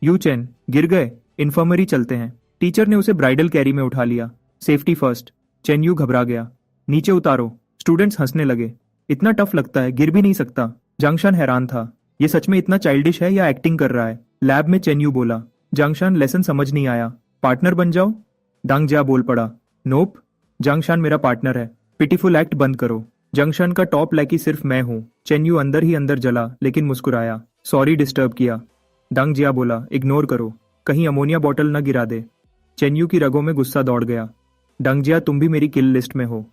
यू चेन, गिर गए, इन्फर्मरी चलते हैं। टीचर ने उसे ब्राइडल कैरी में उठा लिया। Safety first. चेन्यू घबरा गया। नीचे उतारो। स्टूडेंट्स हंसने लगे। इतना टफ लगता है, गिर भी नहीं सकता। जंक्शन हैरान था, ये सच में इतना चाइल्डिश है या एक्टिंग कर रहा है? लैब में चेन्यू बोला, जंक्शन लेसन समझ नहीं आया, पार्टनर बन जाओ। दांगजिया बोल पड़ा, नोप, जंक्शन मेरा पार्टनर है। पिटीफुल एक्ट बंद करो। जंक्शन का टॉप लैकी सिर्फ मैं हूँ। चेन्यू अंदर ही अंदर जला लेकिन मुस्कुराया। सॉरी डिस्टर्ब किया। दांगजिया बोला, इग्नोर करो, कहीं अमोनिया बॉटल न गिरा दे। चेन्यू की रगों में गुस्सा दौड़ गया। दांगजिया, तुम भी मेरी किल लिस्ट में हो।